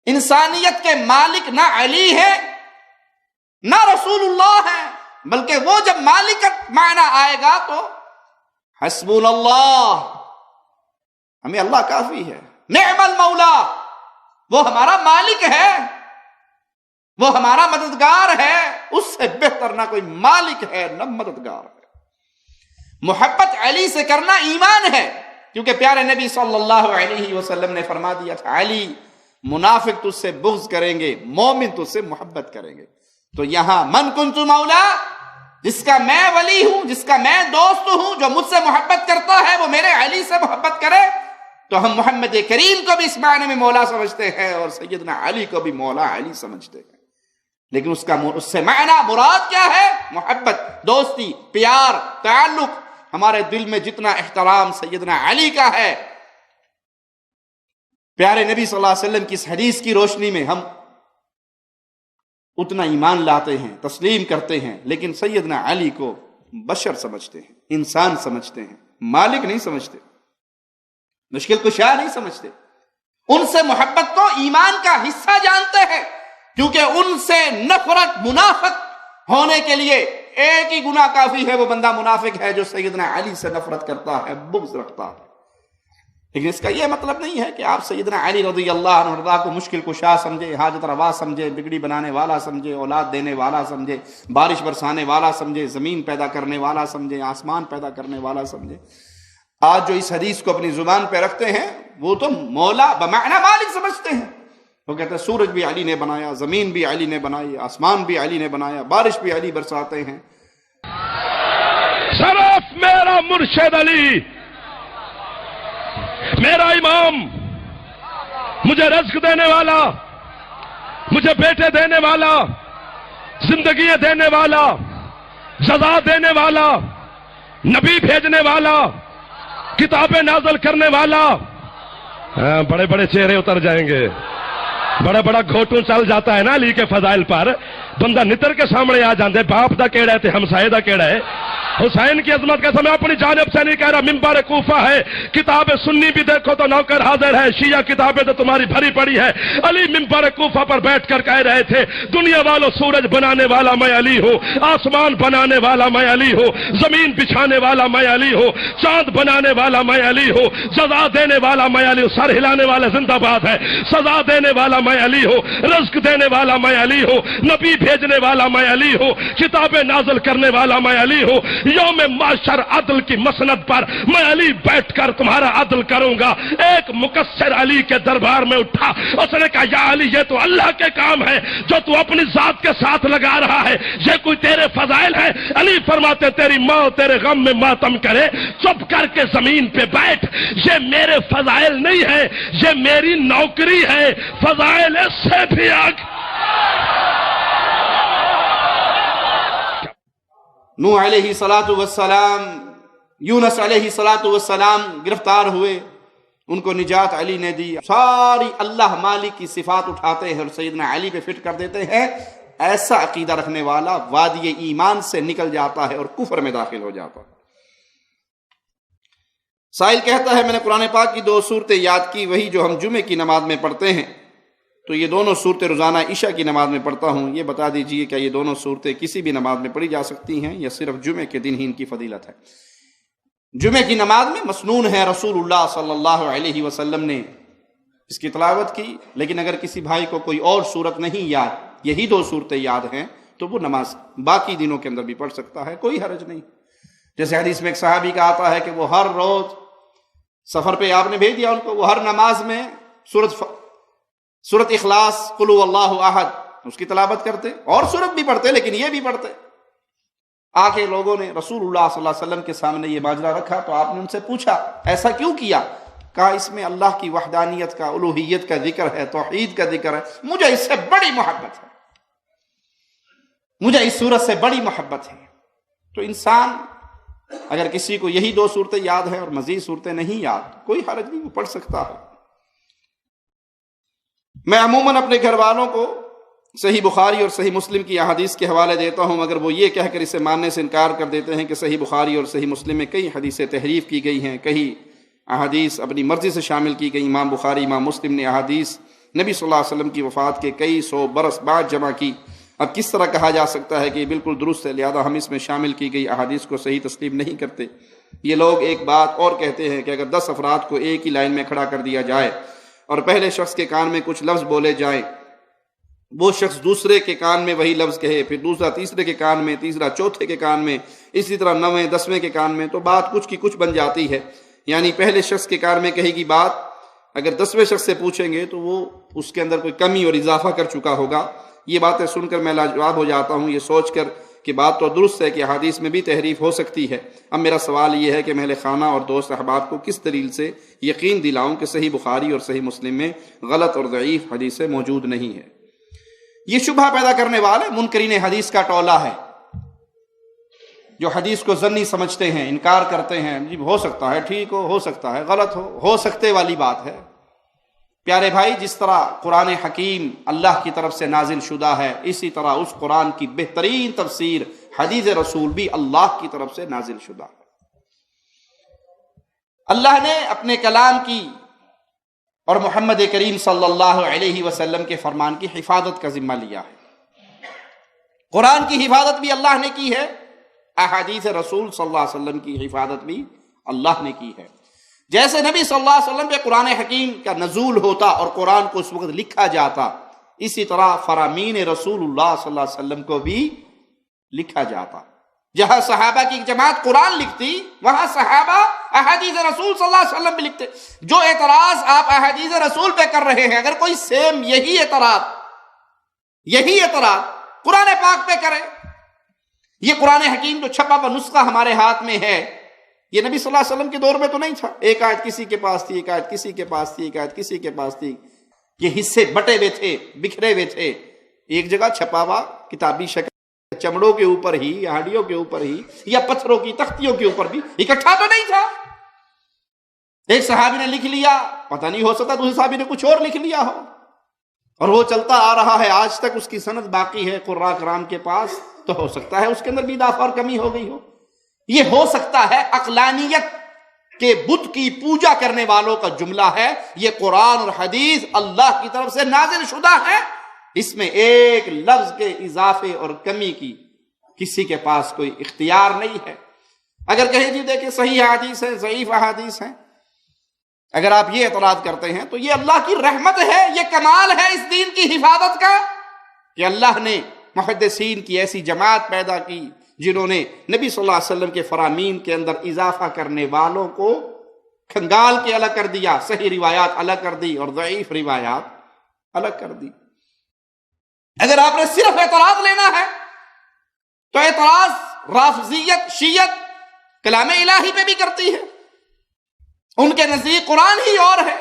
انسانیت کے مالک نہ علی ہے نہ رسول اللہ ہے، بلکہ وہ جب مالکت معنی آئے گا تو حسبنا اللہ، ہمیں اللہ کافی ہے، نعم المولا، وہ ہمارا مالک ہے، وہ ہمارا مددگار ہے، اس سے بہتر نہ کوئی مالک ہے نہ مددگار ہے۔ محبت علی سے کرنا ایمان ہے، کیونکہ پیارے نبی صلی اللہ علیہ وسلم نے فرما دیا تھا علی منافق تجھ سے بغض کریں گے، مومن تجھ سے محبت کریں گے۔ تو یہاں من کنت مولا، جس کا میں ولی ہوں، جس کا میں دوست ہوں، جو مجھ سے محبت کرتا ہے وہ میرے علی سے محبت کرے، تو ہم محمد کریم کو بھی اس معنی میں مولا سمجھتے ہیں اور سیدنا علی کو بھی مولا علی سمجھتے ہیں۔ لیکن اس سے معنی مراد کیا ہے؟ محبت، دوستی، پیار، تعلق۔ ہمارے دل میں جتنا احترام سیدنا علی کا ہے، پیارے نبی صلی اللہ علیہ وسلم کی اس حدیث کی روشنی میں ہم اتنا ایمان لاتے ہیں، تسلیم کرتے ہیں، لیکن سیدنا علی کو بشر سمجھتے ہیں، انسان سمجھتے ہیں، مالک نہیں سمجھتے، مشکل کشا نہیں سمجھتے۔ ان سے محبت کو ایمان کا حصہ جانتے ہیں، کیونکہ ان سے نفرت منافق ہونے کے لیے ایک ہی گناہ کافی ہے، وہ بندہ منافق ہے جو سیدنا علی سے نفرت کرتا ہے، بغض رکھتا ہے۔ لیکن اس کا یہ مطلب نہیں ہے کہ آپ سیدنا علی رضی اللہ عنہ کو مشکل کشا سمجھے، حاجت روا سمجھے، بگڑی بنانے والا سمجھے، اولاد دینے والا سمجھے، بارش برسانے والا سمجھے، زمین پیدا کرنے والا سمجھے، آسمان پیدا کرنے والا سمجھے۔ آج جو اس حدیث کو اپنی زبان پہ رکھتے ہیں وہ تو مولا بمعنی مالک سمجھتے ہیں، وہ کہتے ہیں سورج بھی علی نے بنایا، زمین بھی علی نے بنائی، آسمان بھی علی نے بنایا، بارش بھی علی برساتے ہیں۔ صرف میرا مرشد علی، میرا امام، مجھے رزق دینے والا، مجھے بیٹے دینے والا، زندگی دینے والا، جزا دینے والا، نبی بھیجنے والا، کتابیں نازل کرنے والا۔ بڑے بڑے چہرے اتر جائیں گے، بڑا بڑا گھوٹوں چل جاتا ہے نا علی کے فضائل پر، بندہ نتر کے سامنے آ جاندے، باپ دا کیڑا ہے تے ہمسائے دا کیڑا ہے۔ حسین کی عظمت کا میں اپنی جانب سے نہیں کہہ رہا، منبر کوفہ ہے، کتاب سنی بھی دیکھو تو نوکر حاضر ہے، شیعہ کتابیں تو تمہاری بھری پڑی ہے۔ علی منبر کوفہ پر بیٹھ کر کہہ رہے تھے، دنیا والوں سورج بنانے والا میں علی ہوں، آسمان بنانے والا میں علی ہوں، زمین بچھانے والا میں علی ہوں، چاند بنانے والا میں علی ہوں، سزا دینے والا میں علی ہوں، سر ہلانے والا زندہ باد ہے، سزا دینے والا میں علی ہوں، رزق دینے والا میں علی ہوں، نبی بھیجنے والا میں علی ہوں، کتابیں نازل کرنے والا میں علی ہوں، یوم معاشر عدل کی مسند پر میں علی بیٹھ کر تمہارا عدل کروں گا۔ ایک مقصر علی کے دربار میں اٹھا، اس نے کہا یا علی یہ تو اللہ کے کام ہے جو تو اپنی ذات کے ساتھ لگا رہا ہے، یہ کوئی تیرے فضائل ہے؟ علی فرماتے تیری ماں تیرے غم میں ماتم کرے، چپ کر کے زمین پہ بیٹھ، یہ میرے فضائل نہیں ہے، یہ میری نوکری ہے، فضائل اس سے بھی آگے۔ نوح علیہ والسلام، یونس علیہ والسلام گرفتار ہوئے، ان کو نجات علی نے دی۔ ساری اللہ مالک کی صفات اٹھاتے ہیں اور سیدنا علی پہ فٹ کر دیتے ہیں۔ ایسا عقیدہ رکھنے والا وادی ایمان سے نکل جاتا ہے اور کفر میں داخل ہو جاتا ہے۔ سائل کہتا ہے میں نے قرآن پاک کی 2 صورتیں یاد کی، وہی جو ہم جمعے کی نماز میں پڑھتے ہیں، تو یہ دونوں صورتیں روزانہ عشاء کی نماز میں پڑھتا ہوں، یہ بتا دیجئے کہ یہ دونوں صورتیں کسی بھی نماز میں پڑھی جا سکتی ہیں یا صرف جمعے کے دن ہی ان کی فضیلت ہے؟ جمعے کی نماز میں مسنون ہے، رسول اللہ صلی اللہ علیہ وسلم نے اس کی تلاوت کی، لیکن اگر کسی بھائی کو کوئی اور صورت نہیں یاد، یہی 2 صورتیں یاد ہیں، تو وہ نماز باقی دنوں کے اندر بھی پڑھ سکتا ہے، کوئی حرج نہیں۔ جیسے حدیث میں ایک صحابی کا آتا ہے کہ وہ ہر روز سفر پہ آپ نے بھیج دیا ان کو، وہ ہر نماز میں سورت اخلاص، قل هو اللہ احد، اس کی تلاوت کرتے، اور سورت بھی پڑھتے لیکن یہ بھی پڑھتے۔ آ کے لوگوں نے رسول اللہ صلی اللہ علیہ وسلم کے سامنے یہ ماجرا رکھا تو آپ نے ان سے پوچھا ایسا کیوں کیا؟ کہا اس میں اللہ کی وحدانیت کا، الوہیت کا ذکر ہے، توحید کا ذکر ہے، مجھے اس سے بڑی محبت ہے، مجھے اس سورت سے بڑی محبت ہے۔ تو انسان اگر کسی کو یہی 2 صورتیں یاد ہیں اور مزید صورتیں نہیں یاد، کوئی حرج نہیں، وہ پڑھ سکتا ہے۔ میں عموماً اپنے گھر والوں کو صحیح بخاری اور صحیح مسلم کی احادیث کے حوالے دیتا ہوں، مگر وہ یہ کہہ کر اسے ماننے سے انکار کر دیتے ہیں کہ صحیح بخاری اور صحیح مسلم میں کئی حدیثیں تحریف کی گئی ہیں، کئی احادیث اپنی مرضی سے شامل کی گئی۔ امام بخاری، امام مسلم نے احادیث نبی صلی اللہ علیہ وسلم کی وفات کے کئی 100 برس بعد جمع کی۔ اب کس طرح کہا جا سکتا ہے کہ یہ بالکل درست ہے، لہذا ہم اس میں شامل کی گئی احادیث کو صحیح تسلیم نہیں کرتے؟ یہ لوگ ایک بات اور کہتے ہیں کہ اگر 10 افراد کو ایک ہی لائن میں کھڑا کر دیا جائے اور پہلے شخص کے کان میں کچھ لفظ بولے جائیں، وہ شخص دوسرے کے کان میں وہی لفظ کہے، پھر دوسرا تیسرے کے کان میں، تیسرا چوتھے کے کان میں، اسی طرح 9ویں 10ویں کے کان میں، تو بات کچھ کی کچھ بن جاتی ہے۔ یعنی پہلے شخص کے کان میں کہے گی بات، اگر 10ویں شخص سے پوچھیں گے تو وہ اس کے اندر کوئی کمی اور اضافہ کر چکا ہوگا۔ یہ باتیں سن کر میں لاجواب ہو جاتا ہوں، یہ سوچ کر کہ بات تو درست ہے کہ حدیث میں بھی تحریف ہو سکتی ہے۔ اب میرا سوال یہ ہے کہ میں اہل خانہ اور دوست احباب کو کس دلیل سے یقین دلاؤں کہ صحیح بخاری اور صحیح مسلم میں غلط اور ضعیف حدیثیں موجود نہیں ہے؟ یہ شبہ پیدا کرنے والے منکرین حدیث کا ٹولہ ہے، جو حدیث کو ظنی سمجھتے ہیں، انکار کرتے ہیں، جی ہو سکتا ہے ٹھیک ہو سکتا ہے غلط ہو سکتے والی بات ہے۔ پیارے بھائی، جس طرح قرآن حکیم اللہ کی طرف سے نازل شدہ ہے، اسی طرح اس قرآن کی بہترین تفسیر حدیث رسول بھی اللہ کی طرف سے نازل شدہ ہے۔ اللہ نے اپنے کلام کی اور محمد کریم صلی اللہ علیہ وسلم کے فرمان کی حفاظت کا ذمہ لیا ہے۔ قرآن کی حفاظت بھی اللہ نے کی ہے، احادیث رسول صلی اللہ علیہ وسلم کی حفاظت بھی اللہ نے کی ہے۔ جیسے نبی صلی اللہ علیہ وسلم پہ قرآن حکیم کا نزول ہوتا اور قرآن کو اس وقت لکھا جاتا، اسی طرح فرامین رسول اللہ صلی اللہ علیہ وسلم کو بھی لکھا جاتا۔ جہاں صحابہ کی جماعت قرآن لکھتی، وہاں صحابہ احادیث رسول صلی اللہ علیہ وسلم بھی لکھتے. جو اعتراض آپ احادیث رسول پہ کر رہے ہیں، اگر کوئی سیم یہی اعتراض قرآن پاک پہ کرے، یہ قرآن حکیم جو چھپا ہوا نسخہ ہمارے ہاتھ میں ہے، یہ نبی صلی اللہ علیہ وسلم کے دور میں تو نہیں تھا. ایک آیت کسی کے پاس تھی، ایک آیت کسی کے پاس تھی، ایک آیت کسی کے پاس تھی. یہ حصے بٹے ہوئے تھے، بکھرے ہوئے تھے. ایک جگہ چھپا ہوا کتابی شکل، چمڑوں کے اوپر ہی یا ہڈیوں کے اوپر ہی یا پتھروں کی تختیوں کے اوپر بھی اکٹھا تو نہیں تھا. ایک صحابی نے لکھ لیا، پتہ نہیں ہو سکتا دوسرے صحابی نے کچھ اور لکھ لیا ہو، اور وہ چلتا آ رہا ہے آج تک، اس کی سند باقی ہے قراء کرام کے پاس. تو ہو سکتا ہے اس کے اندر بھی اضافہ اور کمی ہو گئی ہو. یہ ہو سکتا ہے عقلانیت کے بت کی پوجا کرنے والوں کا جملہ ہے. یہ قرآن اور حدیث اللہ کی طرف سے نازل شدہ ہے، اس میں ایک لفظ کے اضافے اور کمی کی کسی کے پاس کوئی اختیار نہیں ہے. اگر کہیں جی دیکھیں صحیح احادیث ہیں، ضعیف احادیث ہیں، اگر آپ یہ اعتراض کرتے ہیں تو یہ اللہ کی رحمت ہے، یہ کمال ہے اس دین کی حفاظت کا کہ اللہ نے محدثین کی ایسی جماعت پیدا کی جنہوں نے نبی صلی اللہ علیہ وسلم کے فرامین کے اندر اضافہ کرنے والوں کو کھنگال کے الگ کر دیا، صحیح روایات الگ کر دی اور ضعیف روایات الگ کر دی. اگر آپ نے صرف اعتراض لینا ہے تو اعتراض رافضیت، شیعت کلام الہی پہ بھی کرتی ہے. ان کے نزدیک قرآن ہی اور ہے،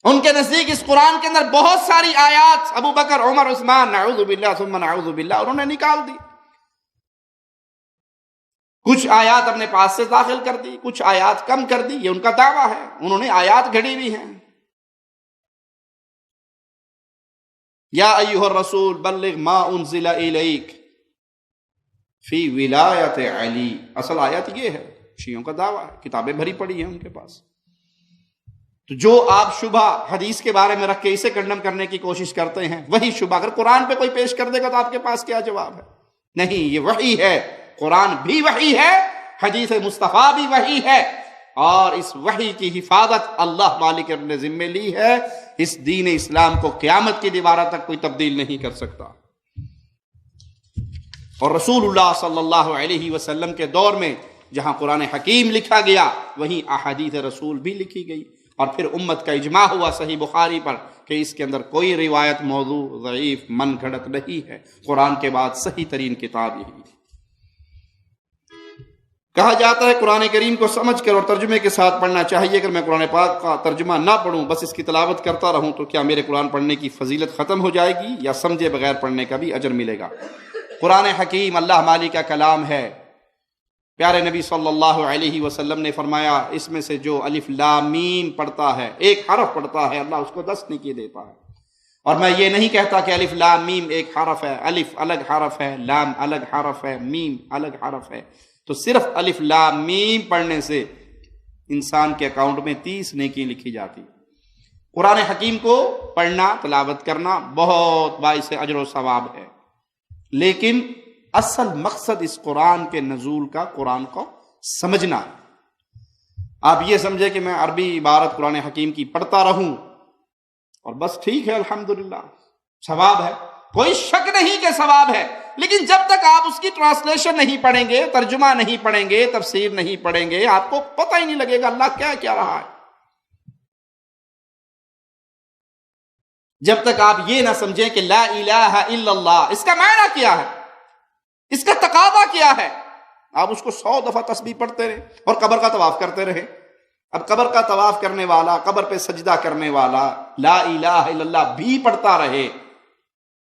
ان کے نزدیک اس قرآن کے اندر بہت ساری آیات ابو بکر، عمر، عثمان، نعوذ باللہ ثم نعوذ باللہ، انہوں نے نکال دی. کچھ آیات اپنے پاس سے داخل کر دی، کچھ آیات کم کر دی. یہ ان کا دعویٰ ہے، انہوں نے آیات گھڑی ہوئی ہیں. یا ایھا الرسول بلغ ما انزل الیک فی ولایت علی. اصل آیت یہ ہے، شیعوں کا دعویٰ ہے، کتابیں بھری پڑی ہیں ان کے پاس. تو جو آپ شبہ حدیث کے بارے میں رکھ کے اسے کنڈم کرنے کی کوشش کرتے ہیں، وہی شبہ اگر قرآن پہ کوئی پیش کر دے گا تو آپ کے پاس کیا جواب ہے؟ نہیں، یہ وحی ہے، قرآن بھی وحی ہے، حدیث مصطفیٰ بھی وحی ہے، اور اس وحی کی حفاظت اللہ مالک نے اپنے ذمے لی ہے. اس دین اسلام کو قیامت کی دیواروں تک کوئی تبدیل نہیں کر سکتا. اور رسول اللہ صلی اللہ علیہ وسلم کے دور میں جہاں قرآن حکیم لکھا گیا وہیں احادیث رسول بھی لکھی گئی، اور پھر امت کا اجماع ہوا صحیح بخاری پر کہ اس کے اندر کوئی روایت موضوع، ضعیف، من گھڑت نہیں ہے. قرآن کے بعد صحیح ترین کتاب یہی ہے. کہا جاتا ہے قرآن کریم کو سمجھ کر اور ترجمے کے ساتھ پڑھنا چاہیے. اگر میں قرآن پاک کا ترجمہ نہ پڑھوں، بس اس کی تلاوت کرتا رہوں، تو کیا میرے قرآن پڑھنے کی فضیلت ختم ہو جائے گی یا سمجھے بغیر پڑھنے کا بھی اجر ملے گا؟ قرآن حکیم اللہ مالک کا کلام ہے. پیارے نبی صلی اللہ علیہ وسلم نے فرمایا اس میں سے جو الف لام میم پڑھتا ہے، ایک حرف پڑھتا ہے، اللہ اس کو 10 نیکی دیتا ہے. اور میں یہ نہیں کہتا کہ الف لام میم ایک حرف ہے، الف الگ حرف ہے، لام الگ حرف ہے، میم الگ حرف ہے. تو صرف الف لام میم پڑھنے سے انسان کے اکاؤنٹ میں 30 نیکی لکھی جاتی. قرآن حکیم کو پڑھنا، تلاوت کرنا بہت باعث اجر و ثواب ہے، لیکن اصل مقصد اس قرآن کے نزول کا قرآن کو سمجھنا. آپ یہ سمجھے کہ میں عربی عبارت قرآن حکیم کی پڑھتا رہوں اور بس ٹھیک ہے، الحمدللہ ثواب ہے، کوئی شک نہیں کہ ثواب ہے. لیکن جب تک آپ اس کی ٹرانسلیشن نہیں پڑھیں گے، ترجمہ نہیں پڑھیں گے، تفسیر نہیں پڑھیں گے، آپ کو پتہ ہی نہیں لگے گا اللہ کیا کیا رہا ہے. جب تک آپ یہ نہ سمجھیں کہ لا الہ الا اللہ اس کا معنی کیا ہے، اس کا تقاضا کیا ہے، آپ اس کو 100 دفعہ تسبیح پڑھتے رہے اور قبر کا طواف کرتے رہے. اب قبر کا طواف کرنے والا، قبر پہ سجدہ کرنے والا لا الہ الا اللہ بھی پڑھتا رہے،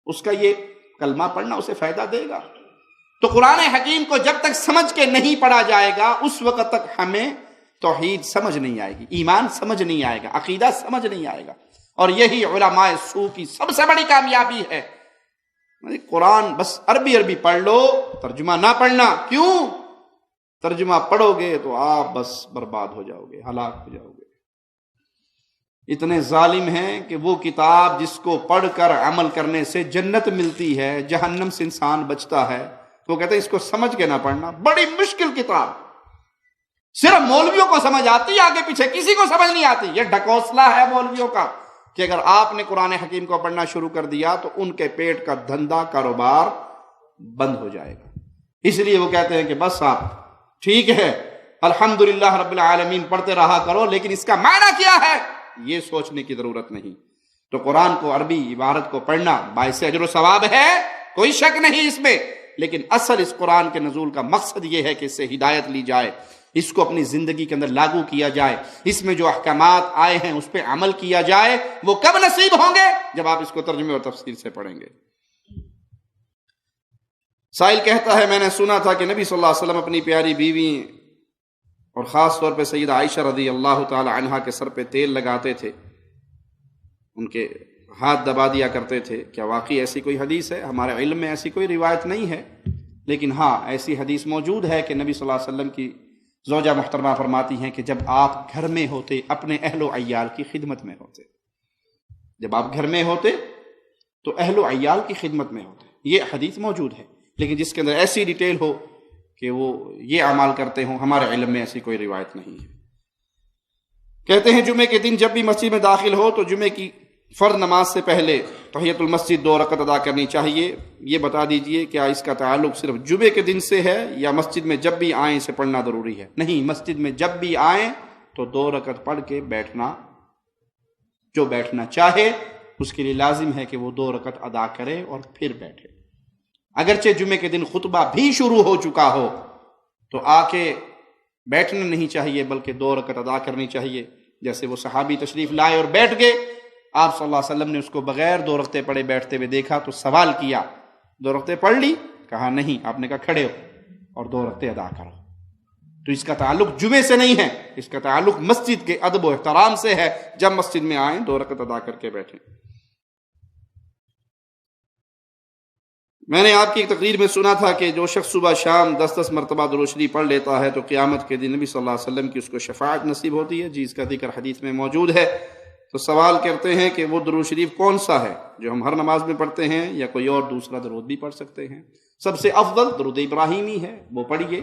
اس کا یہ کلمہ پڑھنا اسے فائدہ دے گا. تو قرآن حکیم کو جب تک سمجھ کے نہیں پڑھا جائے گا اس وقت تک ہمیں توحید سمجھ نہیں آئے گی، ایمان سمجھ نہیں آئے گا، عقیدہ سمجھ نہیں آئے گا. اور یہی علماء سو کی سب سے بڑی کامیابی ہے. قرآن بس عربی پڑھ لو، ترجمہ نہ پڑھنا. کیوں؟ ترجمہ پڑھو گے تو آپ بس برباد ہو جاؤ گے، ہلاک ہو جاؤ گے. اتنے ظالم ہیں کہ وہ کتاب جس کو پڑھ کر عمل کرنے سے جنت ملتی ہے، جہنم سے انسان بچتا ہے، وہ کہتے ہیں اس کو سمجھ کے نہ پڑھنا. بڑی مشکل کتاب، صرف مولویوں کو سمجھ آتی، آگے پیچھے کسی کو سمجھ نہیں آتی. یہ ڈھکوسلا ہے مولویوں کا کہ اگر آپ نے قرآن حکیم کو پڑھنا شروع کر دیا تو ان کے پیٹ کا دھندا، کاروبار بند ہو جائے گا. اس لیے وہ کہتے ہیں کہ بس آپ ٹھیک ہے، الحمدللہ رب العالمین پڑھتے رہا کرو، لیکن اس کا معنی کیا ہے یہ سوچنے کی ضرورت نہیں۔ تو قرآن کو، عربی عبارت کو پڑھنا باعث اجر و ثواب ہے، کوئی شک نہیں اس میں، لیکن اصل اس قرآن کے نزول کا مقصد یہ ہے کہ اس سے ہدایت لی جائے، اس کو اپنی زندگی کے اندر لاگو کیا جائے، اس میں جو احکامات آئے ہیں اس پہ عمل کیا جائے۔ وہ کب نصیب ہوں گے؟ جب آپ اس کو ترجمے اور تفسیر سے پڑھیں گے۔ سائل کہتا ہے میں نے سنا تھا کہ نبی صلی اللہ علیہ وسلم اپنی پیاری بیوی اور خاص طور پہ سیدہ عائشہ رضی اللہ تعالی عنہا کے سر پہ تیل لگاتے تھے، ان کے ہاتھ دبا دیا کرتے تھے۔ کیا واقعی ایسی کوئی حدیث ہے؟ ہمارے علم میں ایسی کوئی روایت نہیں ہے، لیکن ہاں ایسی حدیث موجود ہے کہ نبی صلی اللہ علیہ وسلم کی زوجہ محترمہ فرماتی ہیں کہ جب آپ گھر میں ہوتے اپنے اہل و عیال کی خدمت میں ہوتے، جب آپ گھر میں ہوتے تو اہل و عیال کی خدمت میں ہوتے۔ یہ حدیث موجود ہے، لیکن جس کے اندر ایسی ڈیٹیل ہو کہ وہ یہ اعمال کرتے ہوں، ہمارے علم میں ایسی کوئی روایت نہیں ہے۔ کہتے ہیں جمعے کے دن جب بھی مسجد میں داخل ہو تو جمعے کی فرض نماز سے پہلے تحیۃ المسجد 2 رکعت ادا کرنی چاہیے۔ یہ بتا دیجئے کیا اس کا تعلق صرف جمعے کے دن سے ہے یا مسجد میں جب بھی آئیں اسے پڑھنا ضروری ہے؟ نہیں، مسجد میں جب بھی آئیں تو 2 رکعت پڑھ کے بیٹھنا، جو بیٹھنا چاہے اس کے لیے لازم ہے کہ وہ 2 رکعت ادا کرے اور پھر بیٹھے۔ اگرچہ جمعے کے دن خطبہ بھی شروع ہو چکا ہو تو آ کے بیٹھنا نہیں چاہیے، بلکہ 2 رکعت ادا کرنی چاہیے۔ جیسے وہ صحابی تشریف لائے اور بیٹھ گئے، آپ صلی اللہ علیہ وسلم نے اس کو بغیر 2 رکعتیں پڑھے بیٹھتے ہوئے دیکھا تو سوال کیا 2 رکعتیں پڑھ لی؟ کہا نہیں۔ آپ نے کہا کھڑے ہو اور 2 رکعتیں ادا کرو۔ تو اس کا تعلق جمعے سے نہیں ہے، اس کا تعلق مسجد کے ادب و احترام سے ہے۔ جب مسجد میں آئیں 2 رکعت ادا کر کے بیٹھیں۔ میں نے آپ کی ایک تقریر میں سنا تھا کہ جو شخص صبح شام 10 مرتبہ درود شریف پڑھ لیتا ہے تو قیامت کے دن نبی صلی اللہ علیہ وسلم کی اس کو شفاعت نصیب ہوتی ہے۔ جی اس کا ذکر حدیث میں موجود ہے۔ تو سوال کرتے ہیں کہ وہ درود شریف کون سا ہے جو ہم ہر نماز میں پڑھتے ہیں، یا کوئی اور دوسرا درود بھی پڑھ سکتے ہیں؟ سب سے افضل درود ابراہیمی ہے، وہ پڑھیے،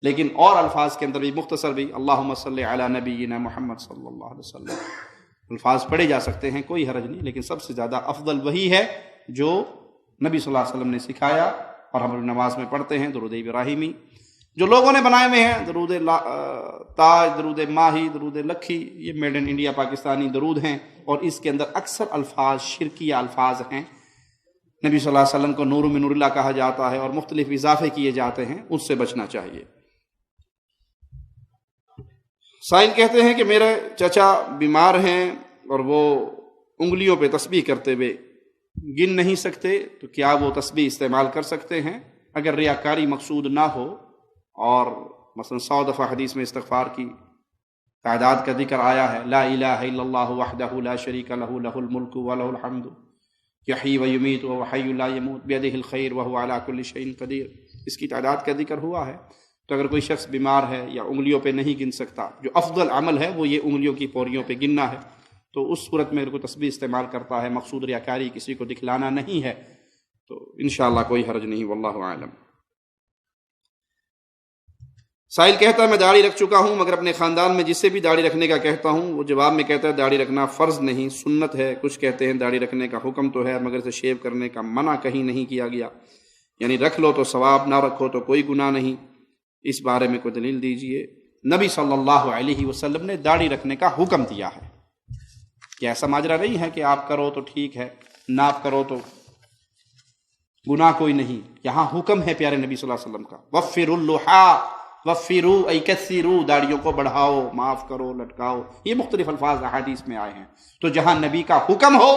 لیکن اور الفاظ کے اندر بھی مختصر بھی اللہم صلی علی نبینا محمد صلی اللہ علیہ وسلم الفاظ پڑھے جا سکتے ہیں، کوئی حرج نہیں، لیکن سب سے زیادہ افضل وہی ہے جو نبی صلی اللہ علیہ وسلم نے سکھایا اور ہم نماز میں پڑھتے ہیں، درود ابراہیمی۔ جو لوگوں نے بنائے ہوئے ہیں درود تاج، درود ماہی، درود لکھی، یہ میڈ ان انڈیا پاکستانی درود ہیں، اور اس کے اندر اکثر الفاظ شرکیہ الفاظ ہیں۔ نبی صلی اللہ علیہ وسلم کو نور من نور اللہ کہا جاتا ہے اور مختلف اضافے کیے جاتے ہیں، اس سے بچنا چاہیے۔ سائل کہتے ہیں کہ میرے چچا بیمار ہیں اور وہ انگلیوں پہ تسبیح کرتے ہوئے گن نہیں سکتے، تو کیا وہ تسبیح استعمال کر سکتے ہیں؟ اگر ریاکاری مقصود نہ ہو، اور مثلا 100 دفعہ حدیث میں استغفار کی تعداد کا ذکر آیا ہے، لا الہ الا اللہ وحدہ لا شریک لہ لہ الملک ولہ الحمد یحیی و یمیت وہو حی لا یموت بیدہ الخیر وہو علی کل شیء قدیر، اس کی تعداد کا ذکر ہوا ہے۔ تو اگر کوئی شخص بیمار ہے یا انگلیوں پہ نہیں گن سکتا، جو افضل عمل ہے وہ یہ انگلیوں کی پوریوں پہ گننا ہے، تو اس صورت میں اگر کوئی تسبیح استعمال کرتا ہے، مقصود ریاکاری کسی کو دکھلانا نہیں ہے، تو انشاءاللہ کوئی حرج نہیں، واللہ اعلم۔ سائل کہتا ہے میں داڑھی رکھ چکا ہوں مگر اپنے خاندان میں جسے بھی داڑھی رکھنے کا کہتا ہوں وہ جواب میں کہتا ہے داڑھی رکھنا فرض نہیں سنت ہے، کچھ کہتے ہیں داڑھی رکھنے کا حکم تو ہے مگر اسے شیو کرنے کا منع کہیں نہیں کیا گیا، یعنی رکھ لو تو ثواب، نہ رکھو تو کوئی گناہ نہیں، اس بارے میں کوئی دلیل دیجئے۔ نبی صلی اللہ علیہ وسلم نے داڑھی رکھنے کا حکم دیا ہے، کہ ایسا ماجرا نہیں ہے کہ آپ کرو تو ٹھیک ہے، نہ آپ کرو تو گناہ کوئی نہیں، یہاں حکم ہے پیارے نبی صلی اللہ علیہ وسلم کا، وفروا اللحى وفروا ای کثروا، داڑھیوں کو بڑھاؤ، معاف کرو، لٹکاؤ، یہ مختلف الفاظ احادیث میں آئے ہیں۔ تو جہاں نبی کا حکم ہو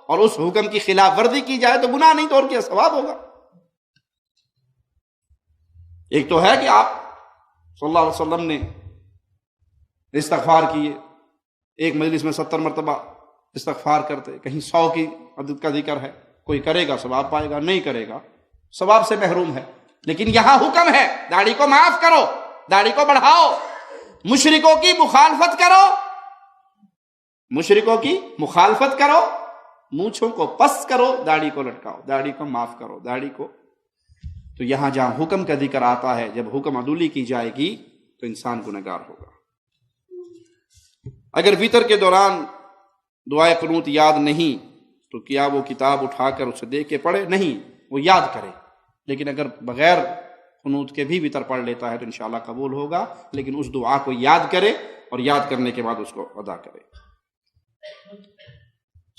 اور اس حکم کی خلاف ورزی کی جائے تو گناہ نہیں تو اور کیا ثواب ہوگا۔ ایک تو ہے کہ آپ صلی اللہ علیہ وسلم نے استغفار کیے، ایک مجلس میں 70 مرتبہ استغفار کرتے، کہیں 100 کی عدد کا ذکر ہے، کوئی کرے گا ثواب پائے گا، نہیں کرے گا ثواب سے محروم ہے۔ لیکن یہاں حکم ہے داڑھی کو معاف کرو، داڑھی کو بڑھاؤ، مشرکوں کی مخالفت کرو، مشرکوں کی مخالفت کرو، مونچھوں کو پس کرو، داڑھی کو لٹکاؤ، داڑھی کو معاف کرو، داڑھی کو۔ تو یہاں جہاں حکم کا ذکر آتا ہے، جب حکم عدولی کی جائے گی تو انسان گنہگار ہوگا۔ اگر وتر کے دوران دعائے قنوت یاد نہیں تو کیا وہ کتاب اٹھا کر اسے دیکھ کے پڑھے؟ نہیں، وہ یاد کرے، لیکن اگر بغیر قنوت کے بھی وطر پڑھ لیتا ہے تو انشاءاللہ قبول ہوگا، لیکن اس دعا کو یاد کرے اور یاد کرنے کے بعد اس کو ادا کرے۔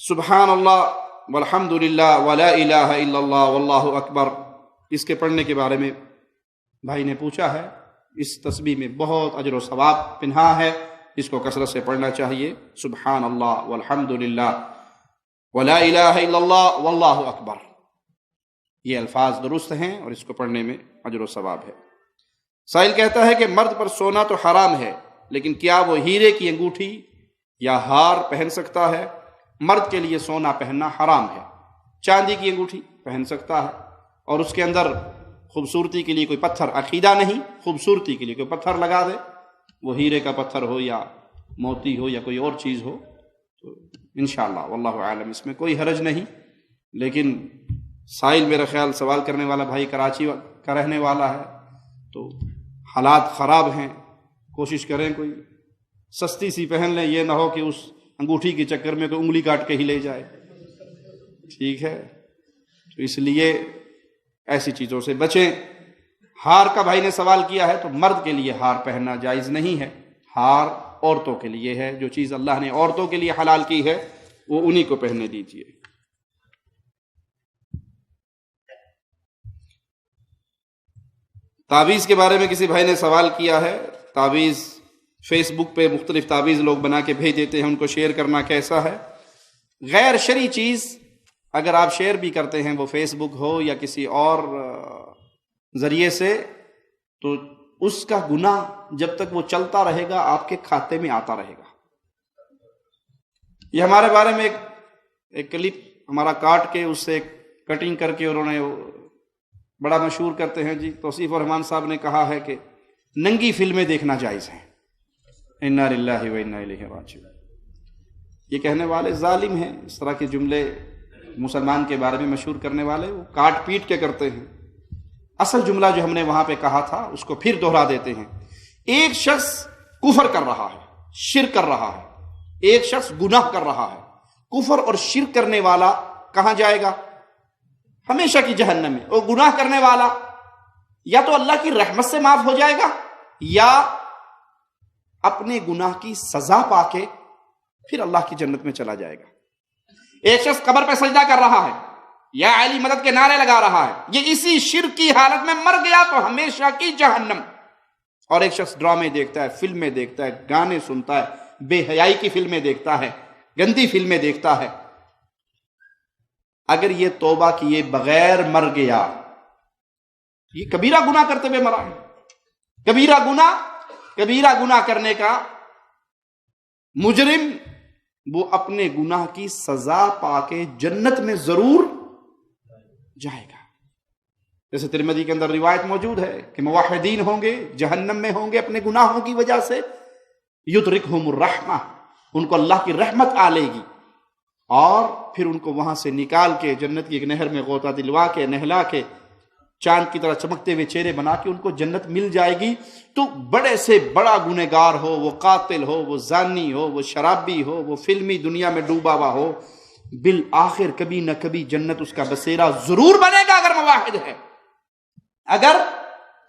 سبحان اللہ والحمد للہ ولا الہ الا اللہ واللہ اکبر، اس کے پڑھنے کے بارے میں بھائی نے پوچھا ہے۔ اس تسبیح میں بہت اجر و ثواب پنہا ہے، اس کو کثرت سے پڑھنا چاہیے۔ سبحان اللہ والحمد للہ ولا الہ الا اللہ واللہ اکبر، یہ الفاظ درست ہیں اور اس کو پڑھنے میں اجر و ثواب ہے۔ سائل کہتا ہے کہ مرد پر سونا تو حرام ہے، لیکن کیا وہ ہیرے کی انگوٹھی یا ہار پہن سکتا ہے؟ مرد کے لیے سونا پہننا حرام ہے، چاندی کی انگوٹھی پہن سکتا ہے، اور اس کے اندر خوبصورتی کے لیے کوئی پتھر، عقیدہ نہیں، خوبصورتی کے لیے کوئی پتھر لگا دے، وہ ہیرے کا پتھر ہو یا موتی ہو یا کوئی اور چیز ہو تو انشاءاللہ واللہ عالم اس میں کوئی حرج نہیں۔ لیکن سائل میرا خیال سوال کرنے والا بھائی کراچی کا رہنے والا ہے، تو حالات خراب ہیں، کوشش کریں کوئی سستی سی پہن لیں، یہ نہ ہو کہ اس انگوٹھی کے چکر میں کوئی انگلی کاٹ کے ہی لے جائے، ٹھیک ہے؟ تو اس لیے ایسی چیزوں سے بچیں۔ ہار کا بھائی نے سوال کیا ہے، تو مرد کے لیے ہار پہننا جائز نہیں ہے، ہار عورتوں کے لیے ہے، جو چیز اللہ نے عورتوں کے لیے حلال کی ہے وہ انہی کو پہننے دیجیے۔ تعویذ کے بارے میں کسی بھائی نے سوال کیا ہے، تعویذ فیس بک پہ مختلف تعویذ لوگ بنا کے بھیج دیتے ہیں، ان کو شیئر کرنا کیسا ہے؟ غیر شرعی چیز اگر آپ شیئر بھی کرتے ہیں، وہ فیس بک ہو یا کسی اور ذریعے سے، تو اس کا گناہ جب تک وہ چلتا رہے گا آپ کے کھاتے میں آتا رہے گا۔ یہ ہمارے بارے میں ایک کلپ ہمارا کاٹ کے اس سے ایک کٹنگ کر کے انہوں نے بڑا مشہور کرتے ہیں جی، توصیف الرحمان صاحب نے کہا ہے کہ ننگی فلمیں دیکھنا جائز ہیں، انا للہ و انا الیہ راجعون۔ یہ کہنے والے ظالم ہیں، اس طرح کے جملے مسلمان کے بارے میں مشہور کرنے والے وہ کاٹ پیٹ کے کرتے ہیں۔ اصل جملہ جو ہم نے وہاں پہ کہا تھا اس کو پھر دہرا دیتے ہیں۔ ایک شخص کفر کر رہا ہے، شرک کر رہا ہے، ایک شخص گناہ کر رہا ہے، کفر اور شرک کرنے والا کہاں جائے گا؟ ہمیشہ کی جہنم میں۔ اور گناہ کرنے والا یا تو اللہ کی رحمت سے معاف ہو جائے گا یا اپنے گناہ کی سزا پا کے پھر اللہ کی جنت میں چلا جائے گا۔ ایک شخص قبر پہ سجدہ کر رہا ہے یا علی مدد کے نعرے لگا رہا ہے، یہ اسی شرک کی حالت میں مر گیا تو ہمیشہ کی جہنم۔ اور ایک شخص ڈرامے دیکھتا ہے، فلمیں دیکھتا ہے، گانے سنتا ہے، بے حیائی کی فلمیں دیکھتا ہے، گندی فلمیں دیکھتا ہے، اگر یہ توبہ کیے بغیر مر گیا، یہ کبیرہ گناہ کرتے ہوئے مرا ہے۔ کبیرہ گناہ کرنے کا مجرم وہ اپنے گناہ کی سزا پا کے جنت میں ضرور جائے گا۔ جیسے ترمذی کے اندر روایت موجود ہے کہ موحدین ہوں گے، جہنم میں ہوں گے اپنے گناہوں کی وجہ سے، یدرکہم الرحمہ، ان کو اللہ کی رحمت آ لے گی، اور پھر ان کو وہاں سے نکال کے جنت کی ایک نہر میں غوطہ دلوا کے، نہلا کے، چاند کی طرح چمکتے ہوئے چہرے بنا کے ان کو جنت مل جائے گی۔ تو بڑے سے بڑا گنہگار ہو، وہ قاتل ہو، وہ زانی ہو، وہ شرابی ہو، وہ فلمی دنیا میں ڈوبا ہوا ہو، بالآخر کبھی نہ کبھی جنت اس کا بسیرا ضرور بنے گا اگر موحد ہے، اگر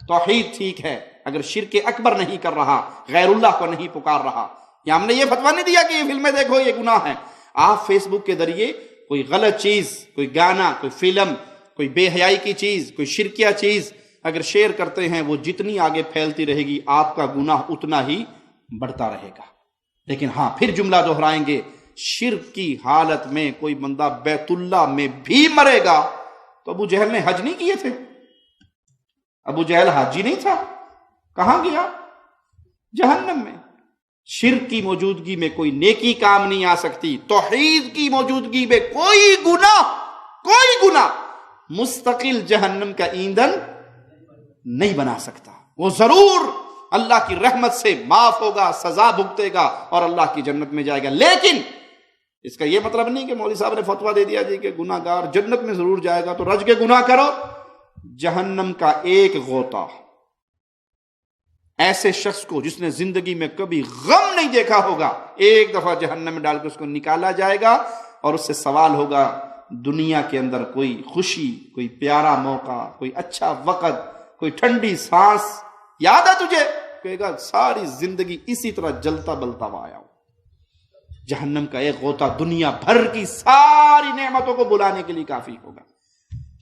توحید ٹھیک ہے، اگر شرک اکبر نہیں کر رہا، غیر اللہ کو نہیں پکار رہا۔ یا ہم نے یہ فتویٰ نہیں دیا کہ یہ فلمیں دیکھو یہ گناہ ہے۔ آپ فیس بک کے ذریعے کوئی غلط چیز، کوئی گانا، کوئی فلم، کوئی بے حیائی کی چیز، کوئی شرکیہ چیز اگر شیئر کرتے ہیں، وہ جتنی آگے پھیلتی رہے گی آپ کا گناہ اتنا ہی بڑھتا رہے گا۔ لیکن ہاں پھر جملہ دہرائیں گے، شرک کی حالت میں کوئی بندہ بیت اللہ میں بھی مرے گا تو ابو جہل نے حج نہیں کیے تھے؟ ابو جہل حاجی نہیں تھا، کہاں گیا؟ جہنم میں۔ شرک کی موجودگی میں کوئی نیکی کام نہیں آ سکتی، توحید کی موجودگی میں کوئی گناہ مستقل جہنم کا ایندھن نہیں بنا سکتا، وہ ضرور اللہ کی رحمت سے معاف ہوگا، سزا بھگتے گا اور اللہ کی جنت میں جائے گا۔ لیکن اس کا یہ مطلب نہیں کہ مولوی صاحب نے فتویٰ دے دیا جی کہ گناہ گار جنت میں ضرور جائے گا تو رج کے گناہ کرو۔ جہنم کا ایک غوطہ ایسے شخص کو جس نے زندگی میں کبھی غم نہیں دیکھا ہوگا، ایک دفعہ جہنم میں ڈال کے اس کو نکالا جائے گا اور اس سے سوال ہوگا دنیا کے اندر کوئی خوشی، کوئی پیارا موقع، کوئی اچھا وقت کوئی ٹھنڈی سانس یاد ہے تجھے؟ کہے گا ساری زندگی اسی طرح جلتا بلتا ہوا آیا ہوں. جہنم کا ایک غوطہ دنیا بھر کی ساری نعمتوں کو بلانے کے لیے کافی ہوگا.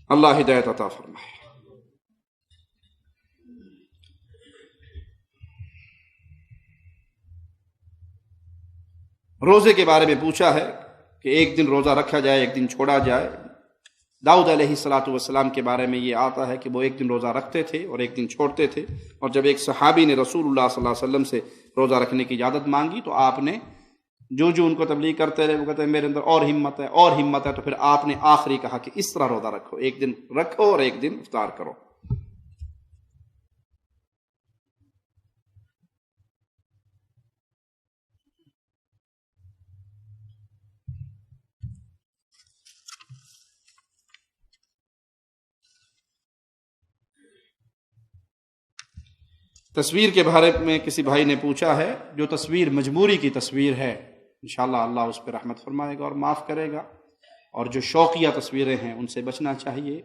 اللہ ہدایت عطا فرمائے. روزے کے بارے میں پوچھا ہے کہ ایک دن روزہ رکھا جائے ایک دن چھوڑا جائے. داؤد علیہ الصلاۃ والسلام کے بارے میں یہ آتا ہے کہ وہ ایک دن روزہ رکھتے تھے اور ایک دن چھوڑتے تھے، اور جب ایک صحابی نے رسول اللہ صلی اللہ علیہ وسلم سے روزہ رکھنے کی اجازت مانگی تو آپ نے جو ان کو تبلیغ کرتے رہے، وہ کہتے ہیں میرے اندر اور ہمت ہے اور ہمت ہے، تو پھر آپ نے آخری کہا کہ اس طرح روزہ رکھو، ایک دن رکھو اور ایک دن افطار کرو. تصویر کے بارے میں کسی بھائی نے پوچھا ہے، جو تصویر مجبوری کی تصویر ہے انشاءاللہ اللہ اس پہ رحمت فرمائے گا اور معاف کرے گا، اور جو شوقیہ تصویریں ہیں ان سے بچنا چاہیے.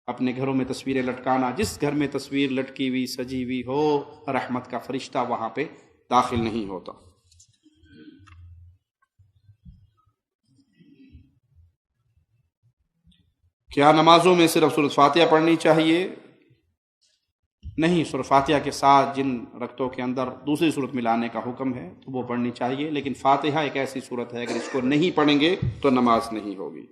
اپنے گھروں میں تصویریں لٹکانا، جس گھر میں تصویر لٹکی ہوئی سجی ہوئی ہو رحمت کا فرشتہ وہاں پہ داخل نہیں ہوتا. کیا نمازوں میں صرف سورۃ فاتحہ پڑھنی چاہیے؟ نہیں، سورۃ فاتحہ کے ساتھ جن رکعتوں کے اندر دوسری سورت ملانے کا حکم ہے تو وہ پڑھنی چاہیے، لیکن فاتحہ ایک ایسی سورت ہے اگر اس کو نہیں پڑھیں گے تو نماز نہیں ہوگی.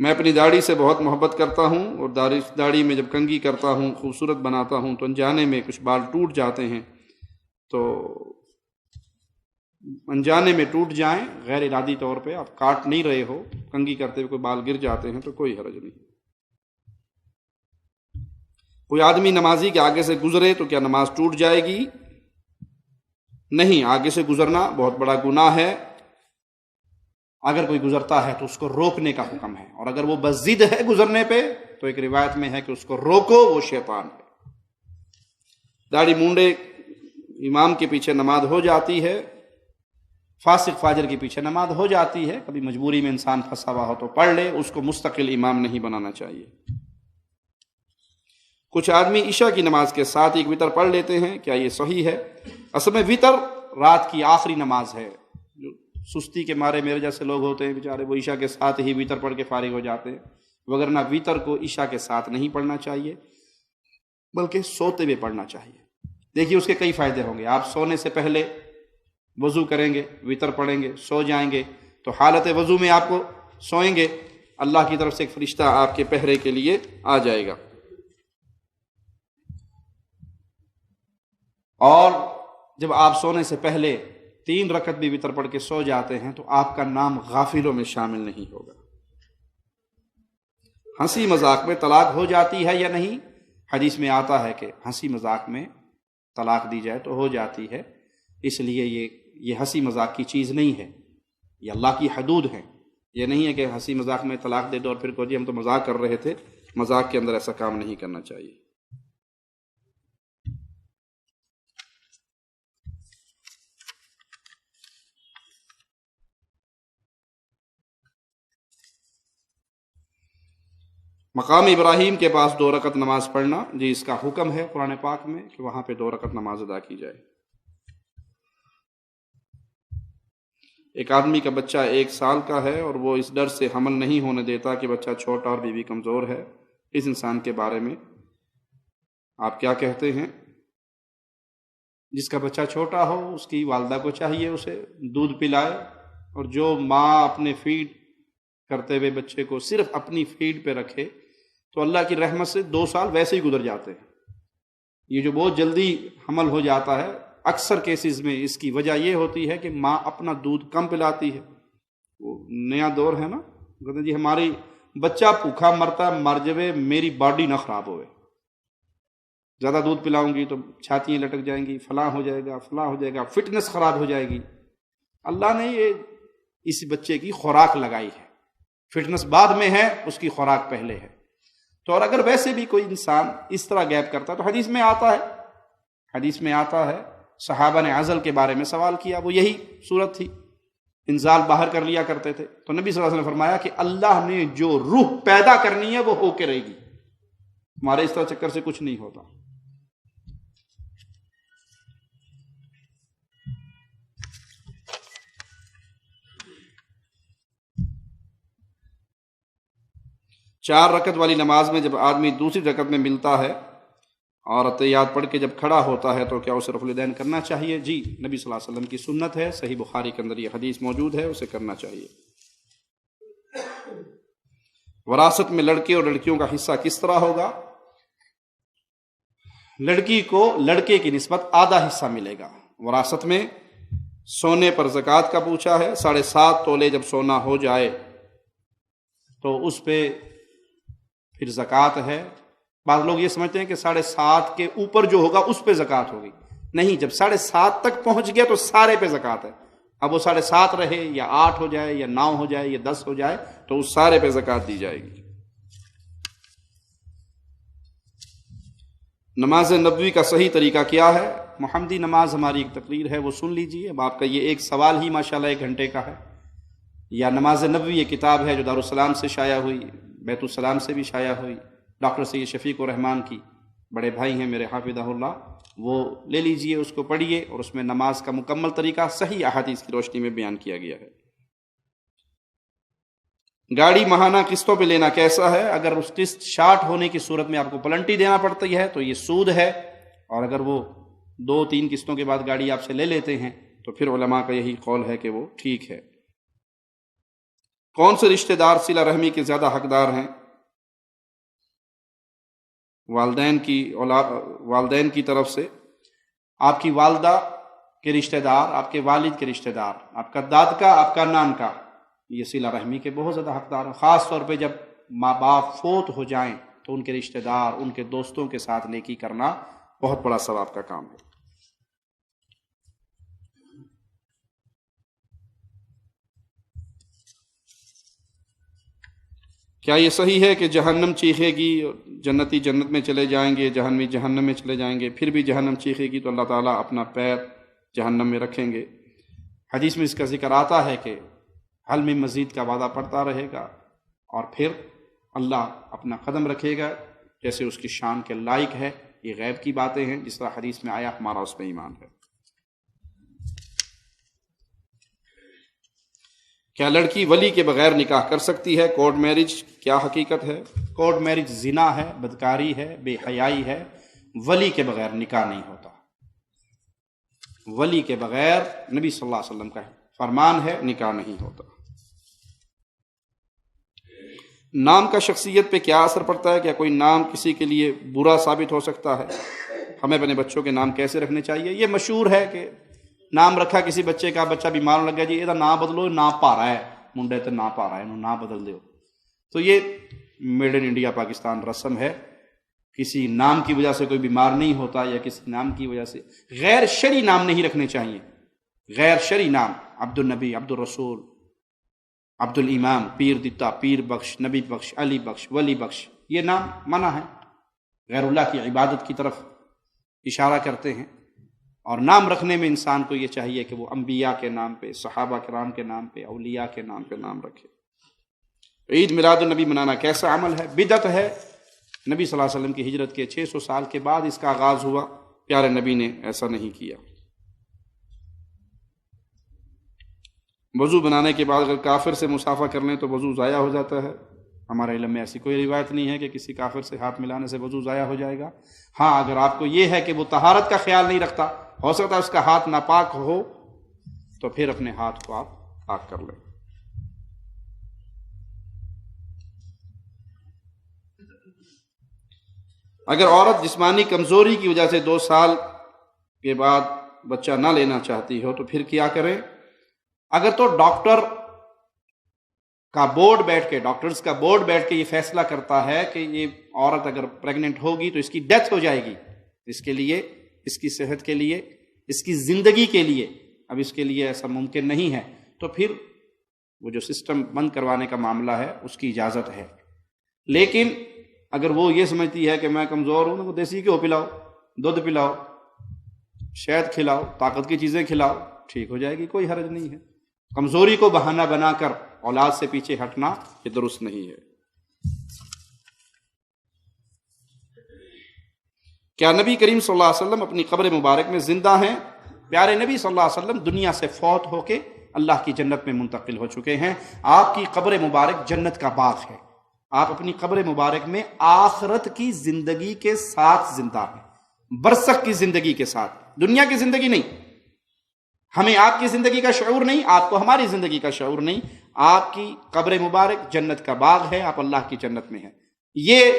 میں اپنی داڑھی سے بہت محبت کرتا ہوں اور داڑھی میں جب کنگھی کرتا ہوں خوبصورت بناتا ہوں تو انجانے میں کچھ بال ٹوٹ جاتے ہیں، تو انجانے میں ٹوٹ جائیں، غیر ارادی طور پہ آپ کاٹ نہیں رہے ہو، کنگھی کرتے ہوئے کوئی بال گر جاتے ہیں تو کوئی حرج نہیں. کوئی آدمی نمازی کے آگے سے گزرے تو کیا نماز ٹوٹ جائے گی؟ نہیں، آگے سے گزرنا بہت بڑا گناہ ہے. اگر کوئی گزرتا ہے تو اس کو روکنے کا حکم ہے، اور اگر وہ بضد ہے گزرنے پہ تو ایک روایت میں ہے کہ اس کو روکو، وہ شیطان ہے. داڑھی مونڈے امام کے پیچھے نماز ہو جاتی ہے، فاسق فاجر کے پیچھے نماز ہو جاتی ہے، کبھی مجبوری میں انسان پھنسا ہوا ہو تو پڑھ لے، اس کو مستقل امام نہیں بنانا چاہیے. کچھ آدمی عشاء کی نماز کے ساتھ ایک وتر پڑھ لیتے ہیں، کیا یہ صحیح ہے؟ اصل میں وتر رات کی آخری نماز ہے. جو سستی کے مارے میرے جیسے لوگ ہوتے ہیں بیچارے، وہ عشاء کے ساتھ ہی وتر پڑھ کے فارغ ہو جاتے ہیں، وگرنہ وتر کو عشاء کے ساتھ نہیں پڑھنا چاہیے بلکہ سوتے ہوئے پڑھنا چاہیے. دیکھیے اس کے کئی فائدے ہوں گے. آپ سونے سے پہلے وضو کریں گے، وتر پڑھیں گے، سو جائیں گے تو حالت وضو میں آپ کو سوئیں گے، اللہ کی طرف سے ایک فرشتہ آپ کے پہرے کے لیے آ جائے گا. اور جب آپ سونے سے پہلے 3 رکعت بھی وتر پڑھ کے سو جاتے ہیں تو آپ کا نام غافلوں میں شامل نہیں ہوگا. ہنسی مذاق میں طلاق ہو جاتی ہے یا نہیں؟ حدیث میں آتا ہے کہ ہنسی مذاق میں طلاق دی جائے تو ہو جاتی ہے. اس لیے یہ ہنسی مذاق کی چیز نہیں ہے، یہ اللہ کی حدود ہیں. یہ نہیں ہے کہ ہنسی مذاق میں طلاق دے دو اور پھر کہو جی ہم تو مذاق کر رہے تھے. مذاق کے اندر ایسا کام نہیں کرنا چاہیے. مقام ابراہیم کے پاس 2 رکعت نماز پڑھنا، جی اس کا حکم ہے قرآن پاک میں کہ وہاں پہ 2 رکعت نماز ادا کی جائے. ایک آدمی کا بچہ 1 سال کا ہے اور وہ اس ڈر سے حمل نہیں ہونے دیتا کہ بچہ چھوٹا اور بیوی کمزور ہے. اس انسان کے بارے میں آپ کیا کہتے ہیں؟ جس کا بچہ چھوٹا ہو اس کی والدہ کو چاہیے اسے دودھ پلائے، اور جو ماں اپنے فیڈ کرتے ہوئے بچے کو صرف اپنی فیڈ پہ رکھے تو اللہ کی رحمت سے 2 سال ویسے ہی گزر جاتے ہیں. یہ جو بہت جلدی حمل ہو جاتا ہے اکثر کیسز میں اس کی وجہ یہ ہوتی ہے کہ ماں اپنا دودھ کم پلاتی ہے. وہ نیا دور ہے نا، کہتے ہیں جی ہماری بچہ بھوکھا مرتا مر جائے، میری باڈی نہ خراب ہوئے، زیادہ دودھ پلاؤں گی تو چھاتیاں لٹک جائیں گی، فلاں ہو جائے گا، فلاں ہو جائے گا، فٹنس خراب ہو جائے گی. اللہ نے یہ اس بچے کی خوراک لگائی ہے، فٹنس بعد میں ہے، اس کی خوراک پہلے ہے. تو اور اگر ویسے بھی کوئی انسان اس طرح گیپ کرتا تو حدیث میں آتا ہے صحابہ نے عزل کے بارے میں سوال کیا، وہ یہی صورت تھی انزال باہر کر لیا کرتے تھے. تو نبی صلی اللہ علیہ وسلم نے فرمایا کہ اللہ نے جو روح پیدا کرنی ہے وہ ہو کے رہے گی، ہمارے اس طرح چکر سے کچھ نہیں ہوتا. چار رکعت والی نماز میں جب آدمی دوسری رکعت میں ملتا ہے اور اتحیات پڑھ کے جب کھڑا ہوتا ہے تو کیا اسے رفع الیدین کرنا چاہیے؟ جی، نبی صلی اللہ علیہ وسلم کی سنت ہے، صحیح بخاری کے اندر یہ حدیث موجود ہے، اسے کرنا چاہیے. وراثت میں لڑکے اور لڑکیوں کا حصہ کس طرح ہوگا؟ لڑکی کو لڑکے کی نسبت آدھا حصہ ملے گا. وراثت میں سونے پر زکوٰۃ کا پوچھا ہے. 7.5 تولے جب سونا ہو جائے تو اس پہ پھر زکوٰۃ ہے. بعض لوگ یہ سمجھتے ہیں کہ 7.5 کے اوپر جو ہوگا اس پہ زکوٰۃ ہوگی. نہیں، جب 7.5 تک پہنچ گیا تو سارے پہ زکوٰۃ ہے. اب وہ 7.5 رہے یا 8 ہو جائے یا 9 ہو جائے یا 10 ہو جائے تو اس سارے پہ زکوٰۃ دی جائے گی. نماز نبوی کا صحیح طریقہ کیا ہے؟ محمدی نماز ہماری ایک تقریر ہے، وہ سن لیجئے. اب آپ کا یہ ایک سوال ہی ماشاءاللہ 1 گھنٹے کا ہے. یا نماز نبوی یہ کتاب ہے جو دارالسلام سے شائع ہوئی، بیت السلام سے بھی شائع ہوئی. ڈاکٹر سید شفیق الرحمان کی بڑے بھائی ہیں میرے حافظہ اللہ، وہ لے لیجئے، اس کو پڑھیے، اور اس میں نماز کا مکمل طریقہ صحیح احادیث کی روشنی میں بیان کیا گیا ہے. گاڑی ماہانہ قسطوں پہ لینا کیسا ہے؟ اگر اس قسط شارٹ ہونے کی صورت میں آپ کو پلنٹی دینا پڑتی ہے تو یہ سود ہے، اور اگر وہ 2-3 قسطوں کے بعد گاڑی آپ سے لے لیتے ہیں تو پھر علماء کا یہی قول ہے کہ وہ ٹھیک ہے. کون سے رشتہ دار صلہ رحمی کے زیادہ حقدار ہیں؟ والدین کی طرف سے آپ کی والدہ کے رشتہ دار، آپ کے والد کے رشتہ دار، آپ کا داد کا، آپ کا نان کا، یہ صلہ رحمی کے بہت زیادہ حقدار ہیں. خاص طور پہ جب ماں باپ فوت ہو جائیں تو ان کے رشتہ دار، ان کے دوستوں کے ساتھ نیکی کرنا بہت بڑا ثواب کا کام ہے. کیا یہ صحیح ہے کہ جہنم چیخے گی، جنتی جنت میں چلے جائیں گے، جہنمی جہنم میں چلے جائیں گے، پھر بھی جہنم چیخے گی تو اللہ تعالیٰ اپنا پیر جہنم میں رکھیں گے؟ حدیث میں اس کا ذکر آتا ہے کہ حل میں مزید کا وعدہ پڑتا رہے گا اور پھر اللہ اپنا قدم رکھے گا جیسے اس کی شان کے لائق ہے. یہ غیب کی باتیں ہیں، جس طرح حدیث میں آیا، ہمارا اس میں ایمان ہے. کیا لڑکی ولی کے بغیر نکاح کر سکتی ہے؟ کورٹ میرج کیا حقیقت ہے؟ کورٹ میرج زنا ہے، بدکاری ہے، بے حیائی ہے. ولی کے بغیر نکاح نہیں ہوتا. ولی کے بغیر نبی صلی اللہ علیہ وسلم کا فرمان ہے، نکاح نہیں ہوتا. نام کا شخصیت پہ کیا اثر پڑتا ہے؟ کیا کوئی نام کسی کے لیے برا ثابت ہو سکتا ہے؟ ہمیں اپنے بچوں کے نام کیسے رکھنے چاہیے؟ یہ مشہور ہے کہ نام رکھا کسی بچے کا، بچہ بیمار لگ گیا، جی یہ نام بدلو، نام پا رہا ہے منڈے تے نام پا رہا ہے، انہوں نام بدل دو. تو یہ میڈ ان انڈیا پاکستان رسم ہے. کسی نام کی وجہ سے کوئی بیمار نہیں ہوتا، یا کسی نام کی وجہ سے غیر شرعی نام نہیں رکھنے چاہیے. غیر شرعی نام، عبد النبی، عبد الرسول، عبد الامام، پیر دتا، پیر بخش، نبی بخش، علی بخش، ولی بخش، یہ نام منع ہے، غیر اللہ کی عبادت کی طرف اشارہ کرتے ہیں. اور نام رکھنے میں انسان کو یہ چاہیے کہ وہ انبیاء کے نام پہ، صحابہ کرام کے نام پہ، اولیاء کے نام پہ نام رکھے. عید میلاد النبی منانا کیسا عمل ہے؟ بدعت ہے. نبی صلی اللہ علیہ وسلم کی ہجرت کے 600 سال کے بعد اس کا آغاز ہوا. پیارے نبی نے ایسا نہیں کیا. وضو بنانے کے بعد اگر کافر سے مصافحہ کر لیں تو وضو ضائع ہو جاتا ہے. ہمارے علم میں ایسی کوئی روایت نہیں ہے کہ کسی کافر سے ہاتھ ملانے سے وضو ضائع ہو جائے گا. ہاں، اگر آپ کو یہ ہے کہ وہ طہارت کا خیال نہیں رکھتا، ہو سکتا ہے اس کا ہاتھ ناپاک ہو، تو پھر اپنے ہاتھ کو آپ پاک کر لیں. اگر عورت جسمانی کمزوری کی وجہ سے 2 سال کے بعد بچہ نہ لینا چاہتی ہو تو پھر کیا کریں؟ اگر تو ڈاکٹرز کا بورڈ بیٹھ کے یہ فیصلہ کرتا ہے کہ یہ عورت اگر پریگننٹ ہوگی تو اس کی ڈیتھ ہو جائے گی، اس کے لیے، اس کی صحت کے لیے، اس کی زندگی کے لیے اب اس کے لیے ایسا ممکن نہیں ہے، تو پھر وہ جو سسٹم بند کروانے کا معاملہ ہے اس کی اجازت ہے. لیکن اگر وہ یہ سمجھتی ہے کہ میں کمزور ہوں تو دیسی گھیو پلاؤ، دودھ پلاؤ، شہد کھلاؤ، طاقت کی چیزیں کھلاؤ، ٹھیک ہو جائے گی، کوئی حرج نہیں ہے. کمزوری کو بہانہ بنا کر اولاد سے پیچھے ہٹنا یہ درست نہیں ہے۔ کیا نبی کریم صلی اللہ علیہ وسلم اپنی قبر مبارک میں زندہ ہیں؟ پیارے نبی صلی اللہ علیہ وسلم دنیا سے فوت ہو کے اللہ کی جنت میں منتقل ہو چکے ہیں۔ آپ کی قبر مبارک جنت کا باغ ہے۔ آپ اپنی قبر مبارک میں آخرت کی زندگی کے ساتھ زندہ ہیں، برزخ کی زندگی کے ساتھ، دنیا کی زندگی نہیں۔ ہمیں آپ کی زندگی کا شعور نہیں، آپ کو ہماری زندگی کا شعور نہیں۔ آپ کی قبر مبارک جنت کا باغ ہے، آپ اللہ کی جنت میں ہیں۔ یہ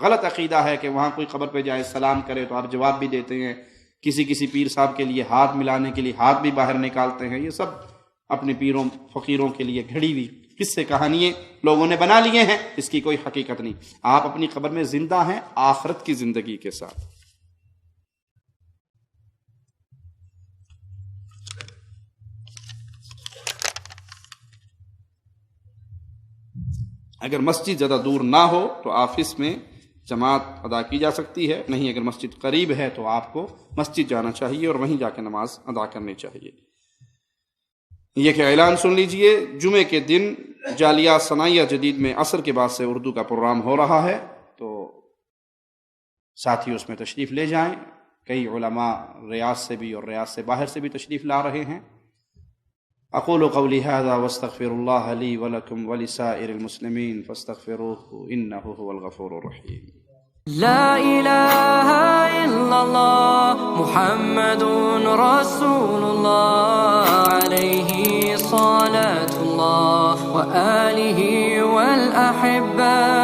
غلط عقیدہ ہے کہ وہاں کوئی قبر پہ جائے سلام کرے تو آپ جواب بھی دیتے ہیں، کسی پیر صاحب کے لیے ہاتھ ملانے کے لیے ہاتھ بھی باہر نکالتے ہیں۔ یہ سب اپنے پیروں فقیروں کے لیے گھڑی ہوئی قصے کہانیاں لوگوں نے بنا لیے ہیں، اس کی کوئی حقیقت نہیں۔ آپ اپنی قبر میں زندہ ہیں آخرت کی زندگی کے ساتھ۔ اگر مسجد زیادہ دور نہ ہو تو آفس میں جماعت ادا کی جا سکتی ہے، نہیں اگر مسجد قریب ہے تو آپ کو مسجد جانا چاہیے اور وہیں جا کے نماز ادا کرنی چاہیے۔ یہ کہ اعلان سن لیجئے، جمعے کے دن جالیہ ثنائیہ جدید میں عصر کے بعد سے اردو کا پروگرام ہو رہا ہے، تو ساتھی اس میں تشریف لے جائیں۔ کئی علماء ریاض سے بھی اور ریاض سے باہر سے بھی تشریف لا رہے ہیں۔ اقول قولی هذا واستغفر الله لي ولكم ولسائر المسلمين فاستغفروه انه هو الغفور الرحيم۔ لا إله إلا الله محمد رسول الله عليه صلاة الله وآله والأحبة